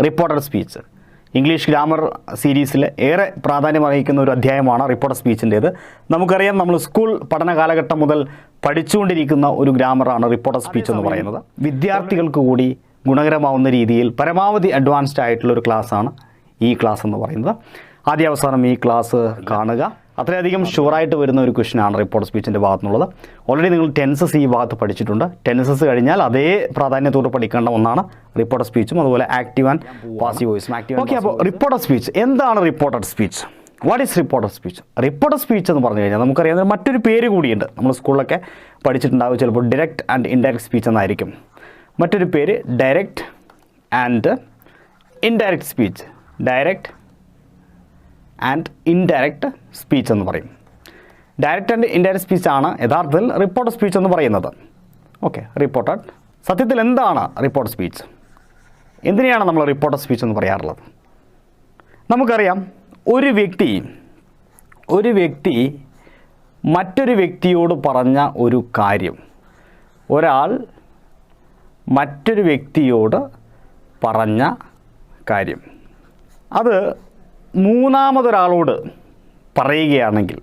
Reported speech. English grammar സീരീസിൽ ഏറെ പ്രാധാന്യം അർഹിക്കുന്ന ഒരു അധ്യായമാണ് റിപ്പോർട്ടഡ് സ്പീച്ചിൻ്റേത്. നമുക്കറിയാം, നമ്മൾ സ്കൂൾ പഠന കാലഘട്ടം മുതൽ പഠിച്ചുകൊണ്ടിരിക്കുന്ന ഒരു ഗ്രാമറാണ് റിപ്പോർട്ടഡ് സ്പീച്ച് എന്ന് പറയുന്നത്. വിദ്യാർത്ഥികൾക്ക് കൂടി ഗുണകരമാവുന്ന രീതിയിൽ പരമാവധി അഡ്വാൻസ്ഡ് ആയിട്ടുള്ള ഒരു ക്ലാസ്സാണ് ഈ ക്ലാസ് എന്ന് പറയുന്നത്. ആദ്യ അവസാനം ഈ ക്ലാസ് കാണുക. അത്രയധികം ഷുവറായിട്ട് വരുന്ന ഒരു ക്വസ്റ്റനാണ് റിപ്പോർട്ട് സ്പീച്ചിൻ്റെ ഭാഗത്തുനിന്നുള്ളത്. ഓൾറെഡി നിങ്ങൾ ടെൻസസ് ഈ ഭാഗത്ത് പഠിച്ചിട്ടുണ്ട്. ടെൻസസ് കഴിഞ്ഞാൽ അതേ പ്രാധാന്യത്തോട് പഠിക്കേണ്ട ഒന്നാണ് റിപ്പോർട്ടഡ് സ്പീച്ചും അതുപോലെ ആക്റ്റീവ് ആൻഡ് പാസീവ് വോയിസും. ഓക്കെ, അപ്പോൾ റിപ്പോർട്ടഡ് സ്പീച്ച് എന്താണ്? Reported speech, what is reported speech? Reported speech എന്ന് പറഞ്ഞു കഴിഞ്ഞാൽ നമുക്കറിയാം മറ്റൊരു പേര് കൂടിയുണ്ട്. നമ്മൾ സ്കൂളിലൊക്കെ പഠിച്ചിട്ടുണ്ടാവും. ചിലപ്പോൾ ഡയറക്റ്റ് ആൻഡ് ഇൻഡയറക്റ്റ് സ്പീച്ച് എന്നായിരിക്കും. മറ്റൊരു പേര് direct and indirect speech. Direct and indirect speech എന്ന് പറയും. ഡയറക്റ്റ് ആൻഡ് ഇൻഡയറക്റ്റ് സ്പീച്ചാണ് യഥാർത്ഥത്തിൽ റിപ്പോർട്ടഡ് സ്പീച്ച് എന്ന് പറയുന്നത്. Okay, reported. സത്യത്തിൽ എന്താണ് റിപ്പോർട്ടഡ് സ്പീച്ച്? എന്തിനെയാണ് നമ്മൾ റിപ്പോർട്ടഡ് സ്പീച്ച് എന്ന് പറയാറുള്ളത്? നമുക്കറിയാം, ഒരു വ്യക്തി മറ്റൊരു വ്യക്തിയോട് പറഞ്ഞ ഒരു കാര്യം, ഒരാൾ മറ്റൊരു വ്യക്തിയോട് പറഞ്ഞ കാര്യം, അത് മൂന്നാമതൊരാളോട് പറയുകയാണെങ്കിൽ,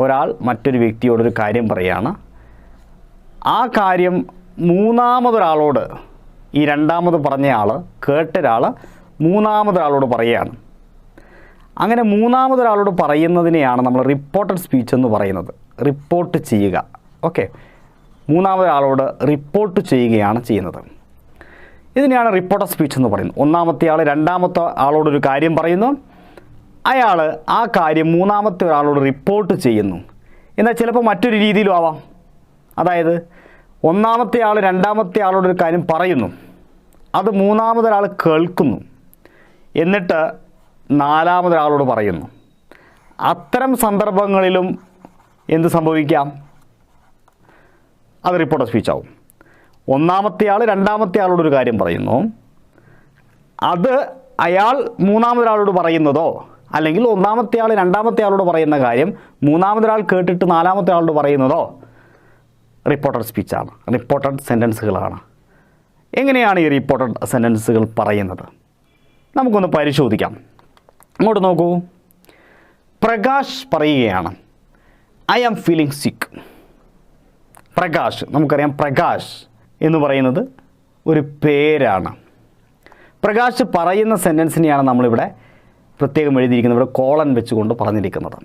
ഒരാൾ മറ്റൊരു വ്യക്തിയോടൊരു കാര്യം പറയുകയാണ്, ആ കാര്യം മൂന്നാമതൊരാളോട്, ഈ രണ്ടാമത് പറഞ്ഞയാൾ കേട്ട ഒരാൾ മൂന്നാമതൊരാളോട് പറയുകയാണ്. അങ്ങനെ മൂന്നാമതൊരാളോട് പറയുന്നതിനെയാണ് നമ്മൾ റിപ്പോർട്ടഡ് സ്പീച്ച് എന്ന് പറയുന്നത്. റിപ്പോർട്ട് ചെയ്യുക. ഓക്കെ, മൂന്നാമതൊരാളോട് റിപ്പോർട്ട് ചെയ്യുകയാണ് ചെയ്യുന്നത്. ഇതിനെയാണ് റിപ്പോർട്ടഡ് സ്പീച്ച് എന്ന് പറയുന്നത്. ഒന്നാമത്തെ ആൾ രണ്ടാമത്തെ ആളോടൊരു കാര്യം പറയുന്നു, അയാൾ ആ കാര്യം മൂന്നാമത്തെ ഒരാളോട് റിപ്പോർട്ട് ചെയ്യുന്നു. എന്നാൽ ചിലപ്പോൾ മറ്റൊരു രീതിയിലും ആവാം. അതായത് ഒന്നാമത്തെ ആൾ രണ്ടാമത്തെ ആളോടൊരു കാര്യം പറയുന്നു, അത് മൂന്നാമതൊരാൾ കേൾക്കുന്നു, എന്നിട്ട് നാലാമതൊരാളോട് പറയുന്നു. അത്തരം സന്ദർഭങ്ങളിലും എന്ത് സംഭവിക്കാം? അത് റിപ്പോർട്ടഡ് സ്പീച്ച് ആവും. ഒന്നാമത്തെ ആൾ രണ്ടാമത്തെ ആളോടൊരു കാര്യം പറയുന്നു, അത് അയാൾ മൂന്നാമതൊരാളോട് പറയുന്നതോ, അല്ലെങ്കിൽ ഒന്നാമത്തെ ആൾ രണ്ടാമത്തെ ആളോട് പറയുന്ന കാര്യം മൂന്നാമതൊരാൾ കേട്ടിട്ട് നാലാമത്തെ ആളോട് പറയുന്നതോ റിപ്പോർട്ടഡ് സ്പീച്ചാണ്, റിപ്പോർട്ടഡ് സെൻറ്റൻസുകളാണ്. എങ്ങനെയാണ് ഈ റിപ്പോർട്ടഡ് സെൻറ്റൻസുകൾ പറയുന്നത്? നമുക്കൊന്ന് പരിശോധിക്കാം. അങ്ങോട്ട് നോക്കൂ. പ്രകാശ് പറയുകയാണ്, I am feeling sick. Prakash, നമുക്കറിയാം പ്രകാശ് എന്ന് പറയുന്നത് ഒരു പേരാണ്. പ്രകാശ് പറയുന്ന സെൻറ്റൻസിനെയാണ് നമ്മളിവിടെ പ്രത്യേകം എഴുതിയിരിക്കുന്നത്. ഇവിടെ കോളൻ വെച്ചുകൊണ്ട് പറഞ്ഞിരിക്കുന്നത്.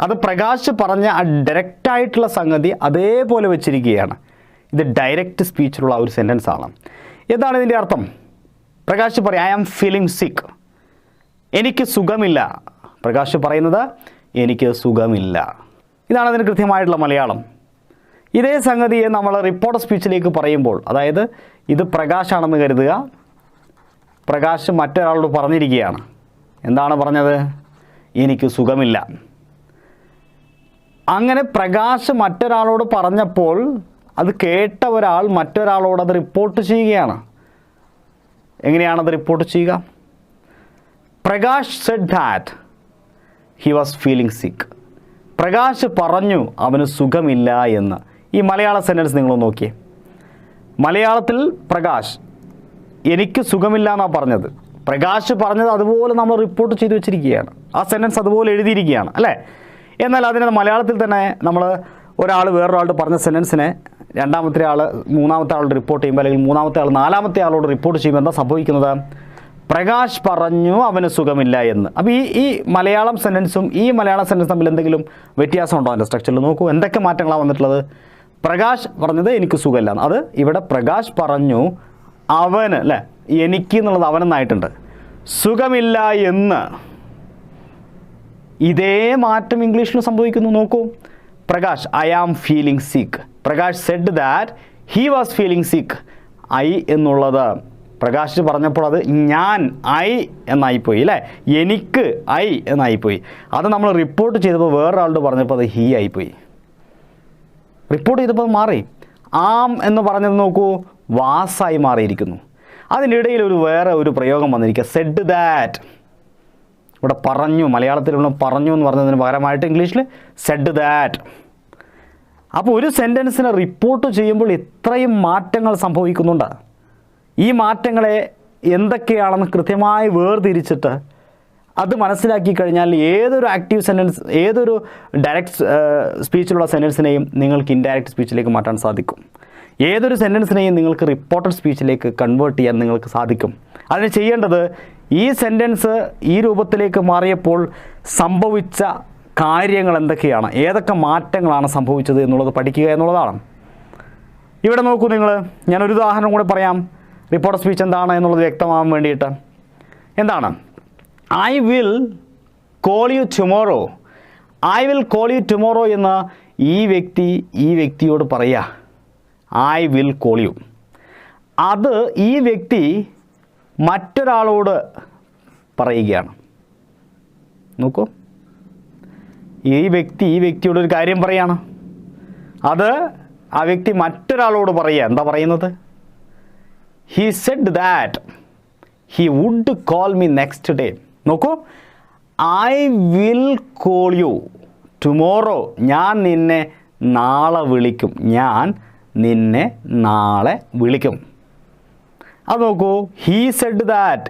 അത് പ്രകാശ് പറഞ്ഞ ആ ഡയറക്റ്റായിട്ടുള്ള സംഗതി അതേപോലെ വെച്ചിരിക്കുകയാണ്. ഇത് ഡയറക്റ്റ് സ്പീച്ചിലുള്ള ഒരു സെൻറ്റൻസ് ആണ്. എന്താണ് ഇതിൻ്റെ അർത്ഥം? പ്രകാശ് പറയും, ഐ ആം ഫീലിംഗ് സിക്ക്. എനിക്ക് സുഖമില്ല. പ്രകാശ് പറയുന്നത് എനിക്ക് സുഖമില്ല. ഇതാണ് അതിന് കൃത്യമായിട്ടുള്ള മലയാളം. ഇതേ സംഗതിയെ നമ്മൾ റിപ്പോർട്ടഡ് സ്പീച്ചിലേക്ക് പറയുമ്പോൾ, അതായത് ഇത് പ്രകാശാണെന്ന് കരുതുക. പ്രകാശ് മറ്റൊരാളോട് പറഞ്ഞിരിക്കുകയാണ്. എന്താണ് പറഞ്ഞത്? എനിക്ക് സുഖമില്ല. അങ്ങനെ പ്രകാശ് മറ്റൊരാളോട് പറഞ്ഞപ്പോൾ അത് കേട്ട ഒരാൾ മറ്റൊരാളോട് അത് റിപ്പോർട്ട് ചെയ്യുകയാണ്. എങ്ങനെയാണത് റിപ്പോർട്ട് ചെയ്യുക? Prakash said that he was feeling sick. Prakash പറഞ്ഞു അവന് സുഖമില്ല എന്ന്. ഈ മലയാള സെൻറ്റൻസ് നിങ്ങൾ നോക്കിയേ. മലയാളത്തിൽ പ്രകാശ് എനിക്ക് സുഖമില്ല എന്നാണ് പറഞ്ഞത്. പ്രകാശ് പറഞ്ഞത് അതുപോലെ നമ്മൾ റിപ്പോർട്ട് ചെയ്ത് വെച്ചിരിക്കുകയാണ്. ആ സെൻറ്റൻസ് അതുപോലെ എഴുതിയിരിക്കുകയാണ്, അല്ലേ? എന്നാൽ അതിനെ മലയാളത്തിൽ തന്നെ നമ്മൾ ഒരാൾ വേറൊരാളോട് പറഞ്ഞ സെൻറ്റൻസിനെ രണ്ടാമത്തെ ആൾ മൂന്നാമത്തെ ആളോട് റിപ്പോർട്ട് ചെയ്യുമ്പോൾ, അല്ലെങ്കിൽ മൂന്നാമത്തെ ആൾ നാലാമത്തെ ആളോട് റിപ്പോർട്ട് ചെയ്യുമ്പോൾ എന്താ സംഭവിക്കുന്നത്? പ്രകാശ് പറഞ്ഞു അവന് സുഖമില്ല എന്ന്. അപ്പോൾ ഈ മലയാളം സെൻറ്റൻസും ഈ മലയാളം സെൻറ്റൻസും തമ്മിൽ എന്തെങ്കിലും വ്യത്യാസമുണ്ടോ? അതിൻ്റെ സ്ട്രക്ചറിൽ നോക്കൂ, എന്തൊക്കെ മാറ്റങ്ങളാണ് വന്നിട്ടുള്ളത്. പ്രകാശ് പറഞ്ഞത് എനിക്ക് സുഖമില്ല, അത് ഇവിടെ പ്രകാശ് പറഞ്ഞു അവന്, അല്ലേ, എനിക്ക് എന്നുള്ളത് അവനെന്നായിട്ടുണ്ട്. സുഖമില്ല എന്ന്. ഇതേ മാറ്റം ഇംഗ്ലീഷിൽ സംഭവിക്കുന്നു. നോക്കൂ, Prakash I am feeling sick. Prakash said that he was feeling sick. I എന്നുള്ളത് പ്രകാശ് പറഞ്ഞപ്പോൾ അത് ഞാൻ, ഐ എന്നായിപ്പോയി, അല്ലേ? എനിക്ക്, ഐ എന്നായിപ്പോയി. അത് നമ്മൾ റിപ്പോർട്ട് ചെയ്തപ്പോൾ വേറൊരാളോട് പറഞ്ഞപ്പോൾ അത് ഹീ ആയിപ്പോയി. റിപ്പോർട്ട് ചെയ്തപ്പോൾ മാറി. ആം എന്ന് പറഞ്ഞത് നോക്കൂ, വാസായി മാറിയിരിക്കുന്നു. അതിനിടയിൽ വേറെ ഒരു പ്രയോഗം വന്നിരിക്കുക, സെഡ് ദാറ്റ്. ഇവിടെ പറഞ്ഞു, മലയാളത്തിലുള്ള പറഞ്ഞു എന്ന് പറഞ്ഞതിന് പകരമായിട്ട് ഇംഗ്ലീഷിൽ സെഡ് ദാറ്റ്. അപ്പോൾ ഒരു സെൻറ്റൻസിനെ റിപ്പോർട്ട് ചെയ്യുമ്പോൾ ഇത്രയും മാറ്റങ്ങൾ സംഭവിക്കുന്നുണ്ട്. ഈ മാറ്റങ്ങളെ എന്തൊക്കെയാണെന്ന് കൃത്യമായി വേർതിരിച്ചിട്ട് അത് മനസ്സിലാക്കി കഴിഞ്ഞാൽ ഏതൊരു ആക്റ്റീവ് സെൻറ്റൻസ്, ഏതൊരു ഡയറക്റ്റ് സ്പീച്ചിലുള്ള സെൻറ്റൻസിനെയും നിങ്ങൾക്ക് ഇൻഡയറക്റ്റ് സ്പീച്ചിലേക്ക് മാറ്റാൻ സാധിക്കും. ഏതൊരു സെൻറ്റൻസിനെയും നിങ്ങൾക്ക് റിപ്പോർട്ടഡ് സ്പീച്ചിലേക്ക് കൺവേർട്ട് ചെയ്യാൻ നിങ്ങൾക്ക് സാധിക്കും. അതിന് ചെയ്യേണ്ടത് ഈ സെൻറ്റൻസ് ഈ രൂപത്തിലേക്ക് മാറിയപ്പോൾ സംഭവിച്ച കാര്യങ്ങൾ എന്തൊക്കെയാണ്, ഏതൊക്കെ മാറ്റങ്ങളാണ് സംഭവിച്ചത് എന്നുള്ളത് പഠിക്കുക എന്നുള്ളതാണ്. ഇവിടെ നോക്കൂ നിങ്ങൾ, ഞാനൊരു ഉദാഹരണം കൂടെ പറയാം. റിപ്പോർട്ടഡ് സ്പീച്ച് എന്താണ് എന്നുള്ളത് വ്യക്തമാകാൻ വേണ്ടിയിട്ട്. എന്താണ്? I will call you tomorrow. I will call you tomorrow എന്ന് ഈ വ്യക്തിയോട് പറയുക. I will call U. അത് ഈ വ്യക്തി മറ്റൊരാളോട് പറയുകയാണ്. നോക്കൂ, ഈ വ്യക്തിയോട് ഒരു കാര്യം പറയാണ്. അത് ആ വ്യക്തി മറ്റൊരാളോട് പറയുക. എന്താ പറയുന്നത്? He said that he would call me next day. നോക്കൂ, I will call you tomorrow. ഞാൻ നിന്നെ നാളെ വിളിക്കും. ഞാൻ നിന്നെ നാളെ വിളിക്കും. അത് നോക്കൂ, ഹീ സെഡ് ദാറ്റ്.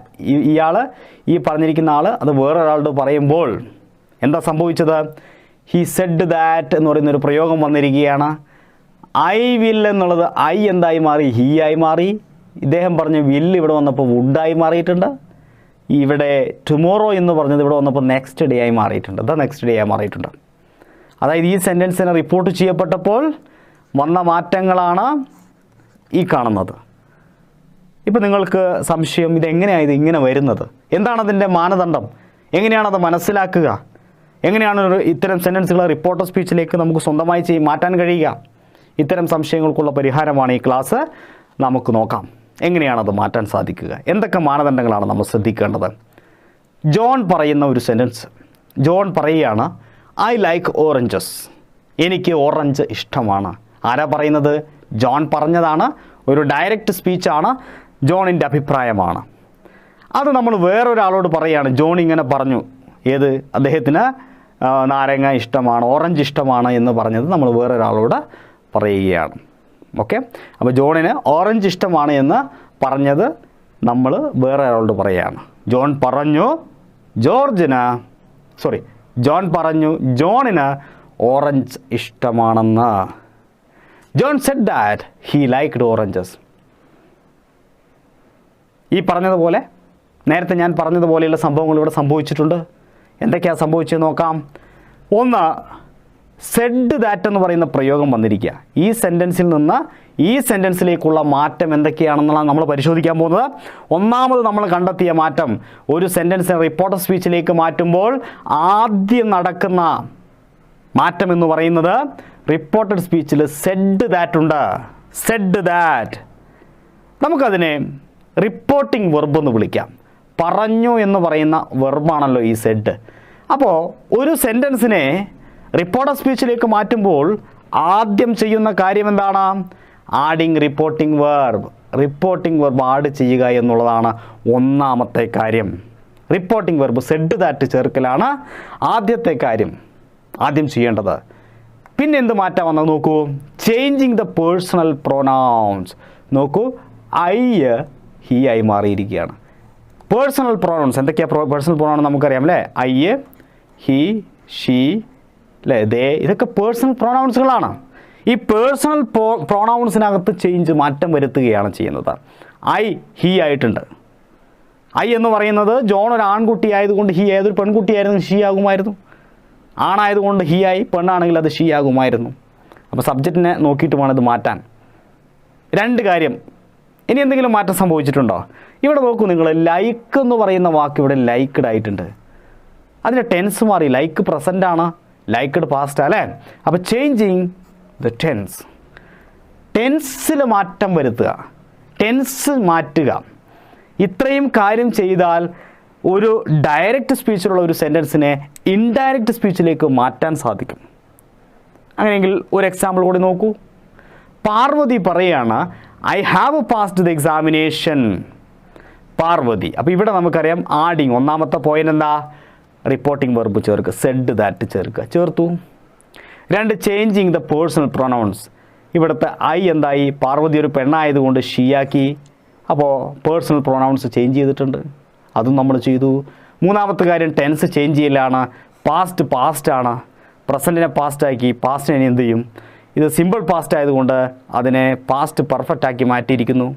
ഈ പറഞ്ഞിരിക്കുന്ന ആൾ അത് വേറൊരാളോട് പറയുമ്പോൾ എന്താ സംഭവിച്ചത്? ഹീ സെഡ് ദാറ്റ് എന്ന് പറയുന്നൊരു പ്രയോഗം വന്നിരിക്കുകയാണ്. ഐ വിൽ എന്നുള്ളത് ഐ എന്തായി മാറി? ഹീ ആയി മാറി. ഇദ്ദേഹം പറഞ്ഞ വില്ല് ഇവിടെ വന്നപ്പോൾ വുഡായി മാറിയിട്ടുണ്ട്. ഇവിടെ ടുമോറോ എന്ന് പറഞ്ഞത് ഇവിടെ വന്നപ്പോൾ നെക്സ്റ്റ് ഡേ ആയി മാറിയിട്ടുണ്ട്. നെക്സ്റ്റ് ഡേ ആയി മാറിയിട്ടുണ്ട്. അതായത് ഈ സെൻറ്റൻസിനെ റിപ്പോർട്ട് ചെയ്യപ്പെട്ടപ്പോൾ വന്ന മാറ്റങ്ങളാണ് ഈ കാണുന്നത്. ഇപ്പം നിങ്ങൾക്ക് സംശയം, ഇതെങ്ങനെയാണ് ഇങ്ങനെ വരുന്നത്? എന്താണതിൻ്റെ മാനദണ്ഡം? എങ്ങനെയാണത് മനസ്സിലാക്കുക? എങ്ങനെയാണ് ഇത്തരം സെൻറ്റൻസുകൾ റിപ്പോർട്ടർ സ്പീച്ചിലേക്ക് നമുക്ക് സ്വന്തമായി മാറ്റാൻ കഴിയുക? ഇത്തരം സംശയങ്ങൾക്കുള്ള പരിഹാരമാണ് ഈ ക്ലാസ്. നമുക്ക് നോക്കാം എങ്ങനെയാണത് മാറ്റാൻ സാധിക്കുക, എന്തൊക്കെ മാനദണ്ഡങ്ങളാണ് നമ്മൾ ശ്രദ്ധിക്കേണ്ടത്. ജോൺ പറയുന്ന ഒരു സെൻറ്റൻസ്. ജോൺ പറയുകയാണ്, ഐ ലൈക്ക് ഓറഞ്ചസ്. എനിക്ക് ഓറഞ്ച് ഇഷ്ടമാണ്. ആരാ പറയുന്നത്? ജോൺ പറഞ്ഞതാണ്. ഒരു ഡയറക്റ്റ് സ്പീച്ചാണ്. ജോണിൻ്റെ അഭിപ്രായമാണ്. അത് നമ്മൾ വേറൊരാളോട് പറയുകയാണ്. ജോൺ ഇങ്ങനെ പറഞ്ഞു. ഏത്? അദ്ദേഹത്തിന് നാരങ്ങ ഇഷ്ടമാണ്, ഓറഞ്ച് ഇഷ്ടമാണ് എന്ന് പറഞ്ഞത് നമ്മൾ വേറൊരാളോട് പറയുകയാണ്. ഓക്കെ, അപ്പോൾ ജോണിന് ഓറഞ്ച് ഇഷ്ടമാണ് എന്ന് പറഞ്ഞത് നമ്മൾ വേറെ ഒരാളോട് പറയുകയാണ്. ജോൺ പറഞ്ഞു ജോണിന് ഓറഞ്ച് ഇഷ്ടമാണെന്ന്. John said that he liked oranges. ഈ പറഞ്ഞതുപോലെ, നേരത്തെ ഞാൻ പറഞ്ഞതുപോലെയുള്ള സംഭവങ്ങൾ ഇവിടെ സംഭവിച്ചിട്ടുണ്ട്. എന്തൊക്കെയാണ് സംഭവിച്ചത് നോക്കാം. ഒന്ന്, സെഡ് ദാറ്റ് എന്ന് പറയുന്ന പ്രയോഗം വന്നിരിക്കുക. ഈ സെൻറ്റൻസിൽ നിന്ന് ഈ സെൻറ്റൻസിലേക്കുള്ള മാറ്റം എന്തൊക്കെയാണെന്നാണ് നമ്മൾ പരിശോധിക്കാൻ പോകുന്നത്. ഒന്നാമത് നമ്മൾ കണ്ടെത്തിയ മാറ്റം, ഒരു സെൻറ്റൻസിനെ റിപ്പോർട്ടർ സ്പീച്ചിലേക്ക് മാറ്റുമ്പോൾ ആദ്യം നടക്കുന്ന മാറ്റം എന്ന് പറയുന്നത് റിപ്പോർട്ടഡ് സ്പീച്ചിൽ സെഡ് ദാറ്റ് ഉണ്ട്. സെഡ് ദാറ്റ് നമുക്കതിനെ റിപ്പോർട്ടിംഗ് വെർബ് എന്ന് വിളിക്കാം. പറഞ്ഞു എന്ന് പറയുന്ന വെർബാണല്ലോ ഈ സെഡ്. അപ്പോൾ ഒരു സെൻറ്റൻസിനെ റിപ്പോർട്ടർ സ്പീച്ചിലേക്ക് മാറ്റുമ്പോൾ ആദ്യം ചെയ്യുന്ന കാര്യം എന്താണ്? Adding reporting verb. Reporting verb add ചെയ്യുക എന്നുള്ളതാണ് ഒന്നാമത്തെ കാര്യം. റിപ്പോർട്ടിംഗ് വെർബ് സെഡ് ദാറ്റ് ചേർക്കലാണ് ആദ്യത്തെ കാര്യം, ആദ്യം ചെയ്യേണ്ടത്. പിന്നെ എന്ത് മാറ്റം വന്നത് നോക്കൂ. Changing the personal pronounce. നോക്കൂ, ഐ ഹി ആയി മാറിയിരിക്കുകയാണ്. പേഴ്സണൽ പ്രൊനൗൺസ് എന്തൊക്കെയാണ്? പേഴ്സണൽ പ്രൊനൗൺ നമുക്കറിയാം അല്ലേ? ഐ, ഹി, ഷീ, അല്ലേ, ദേ, ഇതൊക്കെ പേഴ്സണൽ പ്രൊനൗൺസുകളാണ്. ഈ പേഴ്സണൽ പ്രൊനൗൺസിനകത്ത് മാറ്റം വരുത്തുകയാണ് ചെയ്യുന്നത്. ഐ ഹി ആയിട്ടുണ്ട്. ഐ എന്ന് പറയുന്നത് ജോൺ ഒരു ആൺകുട്ടി ആയതുകൊണ്ട് ഹി, ഏതൊരു പെൺകുട്ടിയായിരുന്നു ഷീ ആകുമായിരുന്നു. ആണായതുകൊണ്ട് ഹി ആയി, പെണ്ണാണെങ്കിൽ അത് ഷീ ആകുമായിരുന്നു. അപ്പോൾ സബ്ജക്റ്റിനെ നോക്കിയിട്ട് വേണം ഇത് മാറ്റാൻ. രണ്ട് കാര്യം. ഇനി എന്തെങ്കിലും മാറ്റം സംഭവിച്ചിട്ടുണ്ടോ? ഇവിടെ നോക്കൂ നിങ്ങൾ, ലൈക്ക് എന്ന് പറയുന്ന വാക്ക് ഇവിടെ ലൈക്ക്ഡ് ആയിട്ടുണ്ട്. അതിൻ്റെ ടെൻസ് മാറി. ലൈക്ക് പ്രസൻ്റ് ആണ്, ലൈക്ക്ഡ് പാസ്റ്റ് അല്ലേ? അപ്പോൾ ചേഞ്ചിങ് ദ ടെൻസ്. ടെൻസിൽ മാറ്റം വരുത്തുക, ടെൻസ് മാറ്റുക. ഇത്രയും കാര്യം ചെയ്താൽ ഒരു ഡയറക്റ്റ് സ്പീച്ചിലുള്ള ഒരു സെൻറ്റൻസിനെ ഇൻഡയറക്റ്റ് സ്പീച്ചിലേക്ക് മാറ്റാൻ സാധിക്കും. അങ്ങനെയെങ്കിൽ ഒരു എക്സാമ്പിൾ കൂടി നോക്കൂ. പാർവതി പറയുകയാണ്, I have passed the examination. Parvathi. അപ്പോൾ ഇവിടെ നമുക്കറിയാം ആഡിങ്. ഒന്നാമത്തെ പോയിന്റ് എന്താ? റിപ്പോർട്ടിംഗ് വെർബ് ചേർക്കുക, സെഡ് ദാറ്റ് ചേർത്തു. രണ്ട്, ചേഞ്ചിങ് ദ പേഴ്സണൽ പ്രൊനൗൺസ്. ഇവിടുത്തെ ഐ എന്തായി? പാർവതി ഒരു പെണ്ണായതുകൊണ്ട് ഷീയാക്കി. അപ്പോൾ പേഴ്സണൽ പ്രൊനൗൺസ് ചേഞ്ച് ചെയ്തിട്ടുണ്ട്, അതും നമ്മൾ ചെയ്തു. മൂന്നാമത്തെ കാര്യം ടെൻസ് ചേഞ്ച് ചെയ്യലാണ്. പാസ്റ്റാണ്, പ്രസൻറ്റിനെ പാസ്റ്റാക്കി പാസ്റ്റിനെ എന്ത് ചെയ്യും, ഇത് സിമ്പിൾ പാസ്റ്റ് ആയതുകൊണ്ട് അതിനെ പാസ്റ്റ് പെർഫെക്റ്റ് ആക്കി മാറ്റിയിരിക്കുന്നു.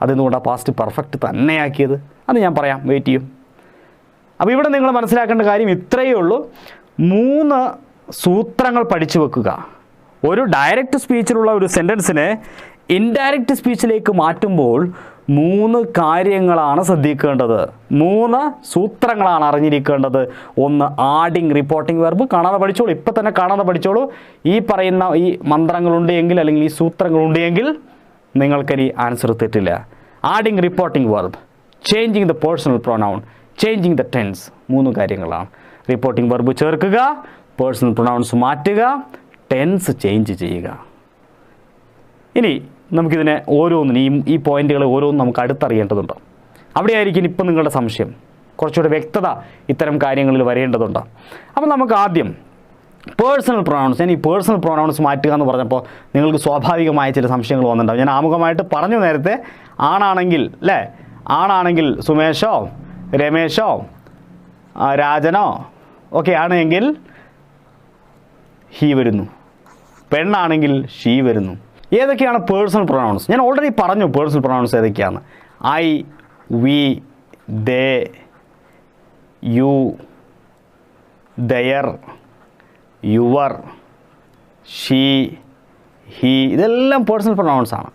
അതെന്തുകൊണ്ടാണ് പാസ്റ്റ് പെർഫെക്റ്റ് തന്നെയാക്കിയത് അത് ഞാൻ പറയാം, വെയിറ്റ് ചെയ്യും. അപ്പോൾ ഇവിടെ നിങ്ങൾ മനസ്സിലാക്കേണ്ട കാര്യം ഇത്രയേ ഉള്ളൂ. 3 സൂത്രങ്ങൾ പഠിച്ചു വെക്കുക. ഒരു ഡയറക്റ്റ് സ്പീച്ചിലുള്ള ഒരു സെൻറ്റൻസിനെ ഇൻഡയറക്റ്റ് സ്പീച്ചിലേക്ക് മാറ്റുമ്പോൾ 3 കാര്യങ്ങളാണ് ശ്രദ്ധിക്കേണ്ടത്, 3 സൂത്രങ്ങളാണ് അറിഞ്ഞിരിക്കേണ്ടത്. ഒന്ന്, ആഡിങ് റിപ്പോർട്ടിംഗ് വെർബ്. കാണാതെ പഠിച്ചോളൂ, ഇപ്പം തന്നെ കാണാതെ പഠിച്ചോളൂ. ഈ പറയുന്ന ഈ മന്ത്രങ്ങളുണ്ട് എങ്കിൽ അല്ലെങ്കിൽ ഈ സൂത്രങ്ങളുണ്ട് എങ്കിൽ നിങ്ങൾക്കൊരു ആൻസർ തെറ്റില്ല. Adding reporting verb, changing the personal pronoun, changing the tense. 3 കാര്യങ്ങളാണ്. റിപ്പോർട്ടിംഗ് വെർബ് ചേർക്കുക, പേഴ്സണൽ പ്രൊനൗൺസ് മാറ്റുക, ടെൻസ് ചേഞ്ച് ചെയ്യുക. ഇനി നമുക്കിതിനെ ഓരോന്നിനും ഈ പോയിന്റുകളെ ഓരോന്നും നമുക്ക് അടുത്തറിയേണ്ടതുണ്ട്. അവിടെയായിരിക്കും ഇപ്പം നിങ്ങളുടെ സംശയം, കുറച്ചുകൂടെ വ്യക്തത ഇത്തരം കാര്യങ്ങളിൽ വരേണ്ടതുണ്ട്. അപ്പോൾ നമുക്ക് ആദ്യം പേഴ്സണൽ പ്രൊനൗൺസ്. ഞാൻ ഈ പേഴ്സണൽ പ്രൊനൗൺസ് മാറ്റുക എന്ന് പറഞ്ഞപ്പോൾ നിങ്ങൾക്ക് സ്വാഭാവികമായ ചില സംശയങ്ങൾ വന്നിട്ടുണ്ടാവും. ഞാൻ ആമുഖമായിട്ട് പറഞ്ഞു നേരത്തെ, ആണാണെങ്കിൽ അല്ലേ, ആണാണെങ്കിൽ സുമേഷോ രമേശോ രാജനോ ഒക്കെ ആണെങ്കിൽ ഹി വരുന്നു, പെണ്ണാണെങ്കിൽ ഷീ വരുന്നു. ഏതൊക്കെയാണ് പേഴ്സണൽ പ്രൊനൗൺസ്? ഞാൻ ഓൾറെഡി പറഞ്ഞു പേഴ്സണൽ പ്രൊനൗൺസ് ഏതൊക്കെയാണ്. I, we, they, you, their, your, she, he. ഇതെല്ലാം പേഴ്സണൽ പ്രൊനൗൺസ് ആണ്.